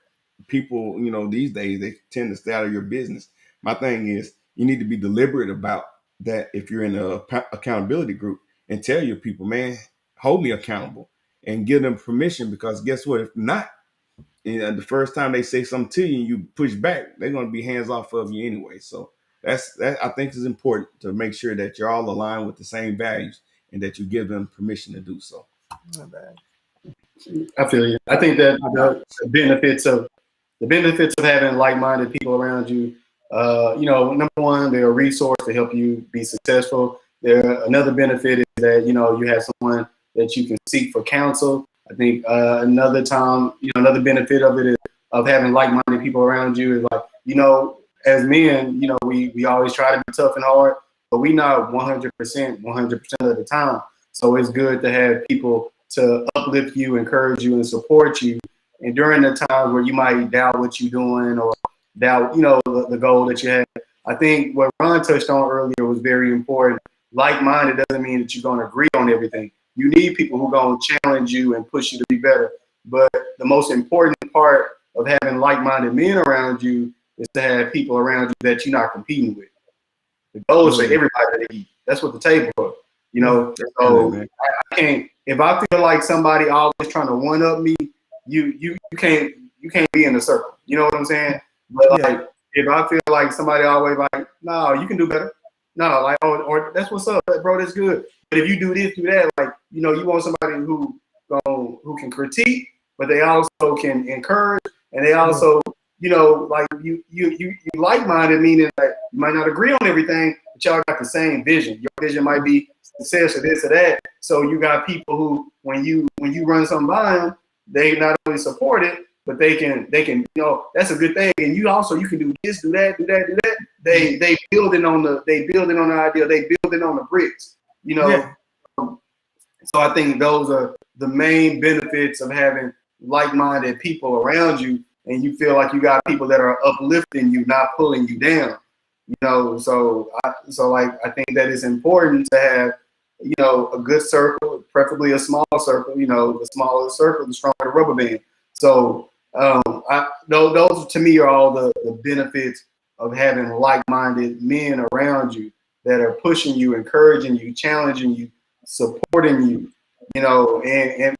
people, these days they tend to stay out of your business. My thing is, you need to be deliberate about that. If you're in a accountability group, and tell your people, man, hold me accountable, and give them permission. Because guess what? If not, the first time they say something to you and you push back, they're gonna be hands off of you anyway. So that I think is important to make sure that you're all aligned with the same values and that you give them permission to do so. I feel you. I think that the benefits of having like-minded people around you, number one, they're a resource to help you be successful. Another benefit is that you have someone that you can seek for counsel. I think another benefit of it is of having like-minded people around you is like, as men, we always try to be tough and hard, but we not 100% of the time. So it's good to have people to uplift you, encourage you, and support you. And during the times where you might doubt what you're doing or doubt, the goal that you have. I think what Ron touched on earlier was very important. Like-minded doesn't mean that you're going to agree on everything. You need people who are going to challenge you and push you to be better. But the most important part of having like-minded men around you is to have people around you that you're not competing with. The goal is for everybody to eat. That's what the table is. So I can't. If I feel like somebody always trying to one up me, you can't be in the circle. You know what I'm saying? But like, if I feel like somebody always like, no, you can do better. No, like, or that's what's up, bro. That's good. But if you do this, do that, like, you want somebody who can critique, but they also can encourage, and they also, like you like-minded, meaning that you might not agree on everything, but y'all got the same vision. Your vision might be success or this or that. So you got people who, when you run something by them, they not only support it, but they can, that's a good thing. And you can do this, do that, do that, do that. They building on the idea, they building on the bricks, So I think those are the main benefits of having like-minded people around you, and you feel like you got people that are uplifting you, not pulling you down. So I think that it's important to have, a good circle, preferably a small circle. The smaller the circle, the stronger the rubber band. So those to me are all the benefits of having like-minded men around you that are pushing you, encouraging you, challenging you, supporting you, and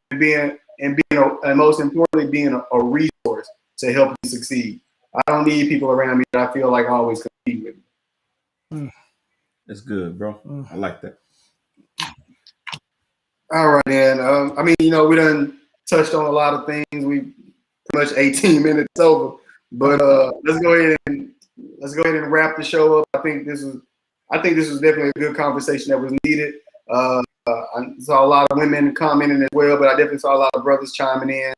most importantly, being a resource to help you succeed. I don't need people around me that I feel like always compete with me. That's good, bro. I like that. All right, man. We done touched on a lot of things. We pretty much 18 minutes over, but let's go ahead and wrap the show up. I think this was definitely a good conversation that was needed. I saw a lot of women commenting as well, but I definitely saw a lot of brothers chiming in.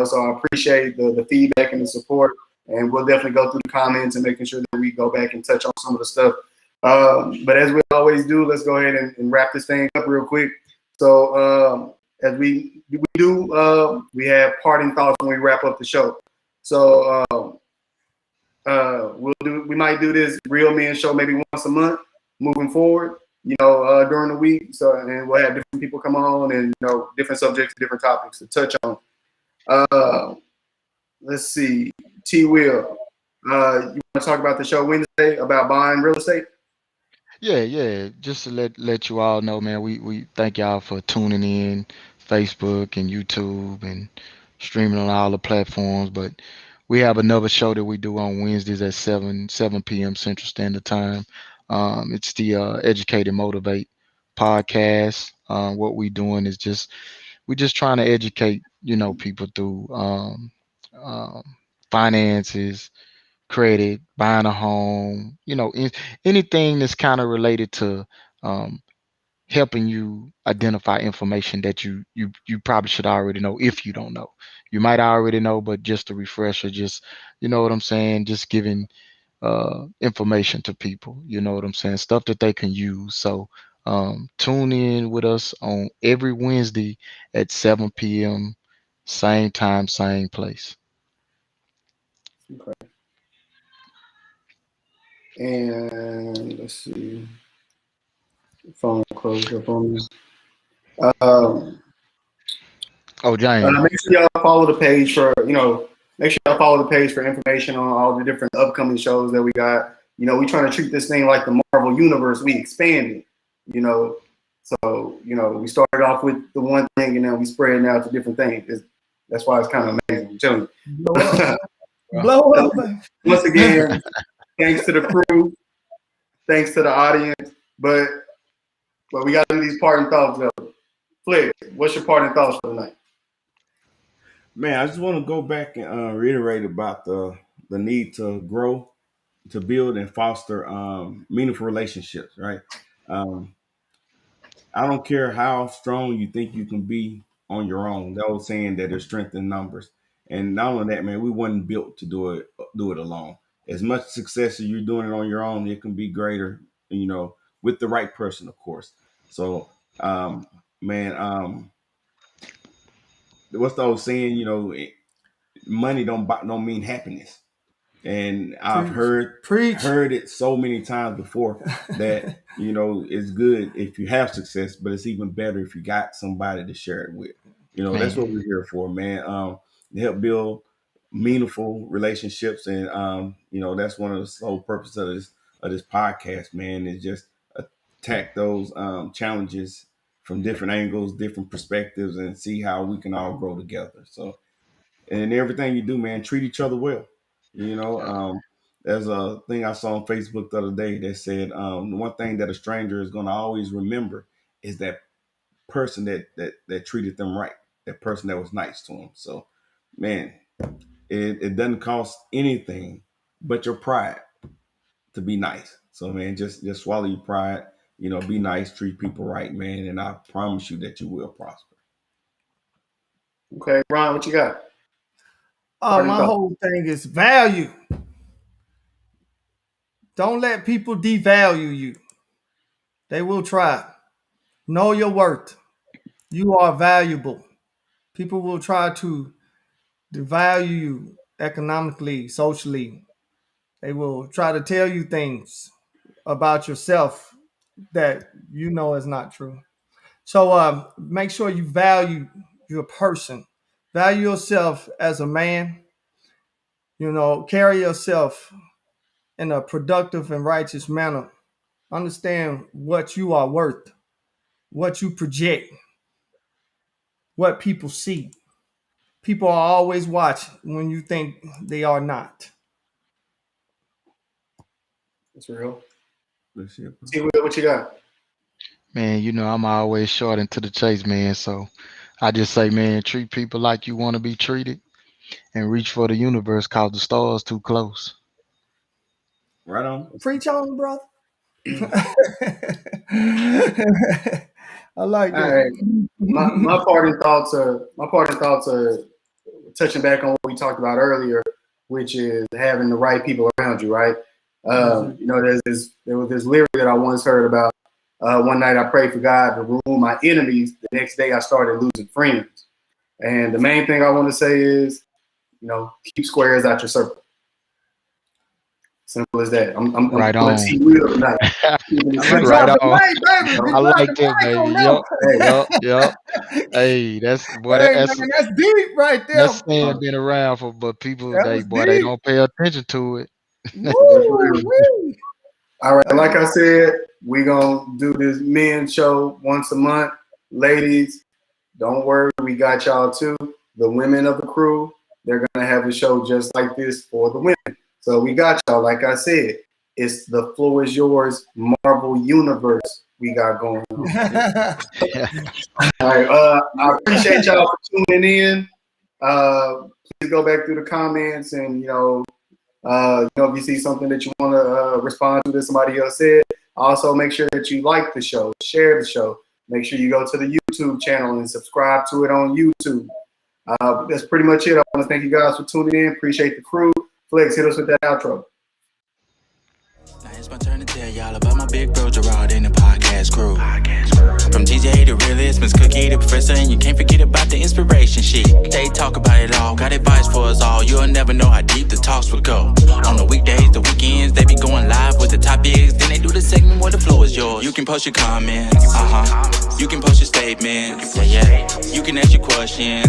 So I appreciate the feedback and the support, and we'll definitely go through the comments and making sure that we go back and touch on some of the stuff. But as we always do, let's go ahead and wrap this thing up real quick. So as we do, we have parting thoughts when we wrap up the show. So we might do this Real Men show maybe once a month moving forward. During the week. So and we'll have different people come on and different subjects, different topics to touch on. Let's see, T. Will. You want to talk about the show Wednesday about buying real estate? Yeah. Just to let you all know, man, we thank y'all for tuning in, Facebook and YouTube and streaming on all the platforms. But we have another show that we do on Wednesdays at 7 p.m. Central Standard Time. It's the Educate and Motivate podcast. What we doing is we're just trying to educate, people through um, finances, credit, buying a home, anything that's kind of related to um, helping you identify information that you probably should already know if you don't know. You might already know, but just a refresher, just you know what I'm saying, just giving information to people, you know what I'm saying, stuff that they can use. So tune in with us on every Wednesday at 7 p.m. Same time, same place. Okay. And let's see, phone closed up on me. Um, Oh, James. Make sure y'all follow the page for make sure y'all follow the page for information on all the different upcoming shows that we got. We trying to treat this thing like the Marvel universe. We expanded. So we started off with the one thing and then we spreading out to different things. That's why it's kind of amazing. I'm telling you. Blow up. Blow up. Once again, thanks to the crew, thanks to the audience, but we got to do these parting thoughts though. Flick, what's your parting thoughts for the night? Man, I just want to go back and reiterate about the need to grow, to build and foster meaningful relationships. Right. I don't care how strong you think you can be on your own. That was saying that there's strength in numbers, and not only that, man, we weren't built to do it alone. As much success as you're doing it on your own, it can be greater. With the right person, of course. So, man, what's the old saying? Money don't mean happiness. And I've Preach. heard it so many times before that it's good if you have success, but it's even better if you got somebody to share it with. That's what Man. we're here for, man. To help build meaningful relationships, and that's one of the sole purpose of this podcast, man. Is just attack those challenges from different angles, different perspectives, and see how we can all grow together. So, and everything you do, man, treat each other well. There's a thing I saw on Facebook the other day that said one thing that a stranger is going to always remember is that person that treated them right, that person that was nice to them. So, man, it doesn't cost anything but your pride to be nice. So, man, just swallow your pride. Be nice, treat people right, man, and I promise you that you will prosper. Okay, Ron, what you got? My whole thing is value. Don't let people devalue you. They will try. Know your worth. You are valuable. People will try to devalue you economically, socially. They will try to tell you things about yourself that you know is not true. So make sure you value your person. Value yourself as a man. Carry yourself in a productive and righteous manner. Understand what you are worth, what you project, what people see. People are always watching when you think they are not. That's real. Let's see. See what you got. Man, I'm always short and to the chase, man. So I just say, man, treat people like you want to be treated and reach for the universe cause the stars too close. Right on. Preach on, brother. I like All that. right. My parting thoughts are touching back on what we talked about earlier, which is having the right people around you, right? There was this lyric that I once heard about. One night I prayed for God to remove my enemies. The next day I started losing friends. And the main thing I want to say is keep squares out your circle. Simple as that. I'm Right gonna on. see Will tonight. Right Drop the on. mic, baby. Big I drop like the that, mic on baby. them. Yep. Hey, that's boy. Hey, man, that's deep right there. That's saying been around for, but people That was they deep. don't pay attention to it. Woo-wee. All right, like I said, we gonna do this men's show once a month. Ladies, don't worry, we got y'all too. The women of the crew, they're gonna have a show just like this for the women. So we got y'all. Like I said, it's the floor is yours Marvel universe we got going on. All right, I appreciate y'all for tuning in. Please go back through the comments and if you see something that you want to respond to that somebody else said. Also, make sure that you like the show, share the show. Make sure you go to the YouTube channel and subscribe to it on YouTube. That's pretty much it. I want to thank you guys for tuning in. Appreciate the crew. Flex, hit us with that outro. Now it's my turn to tell y'all about my big bro Gerard and the podcast crew. From TJ the realist, Miss Cookie the professor, and you can't forget about the inspiration sheet. They talk about it all, got advice for us all. You'll never know how deep the talks will go. On the weekdays, the weekends, they be going live with the topics. Then they do the segment where the floor is yours. You can post your comments, you can post your statements, yeah. You can ask your questions,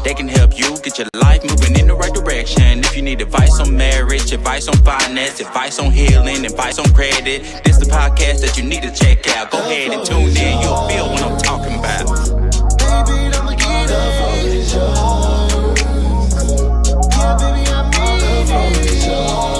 They can help you get your life moving in the right direction. If you need advice on marriage, advice on finance, advice on healing, advice on credit, this the podcast that you need to check out. Go ahead and tune in, you'll feel what I'm talking about. Baby, don't get up for this show. Yeah, baby, I'm all up for this show.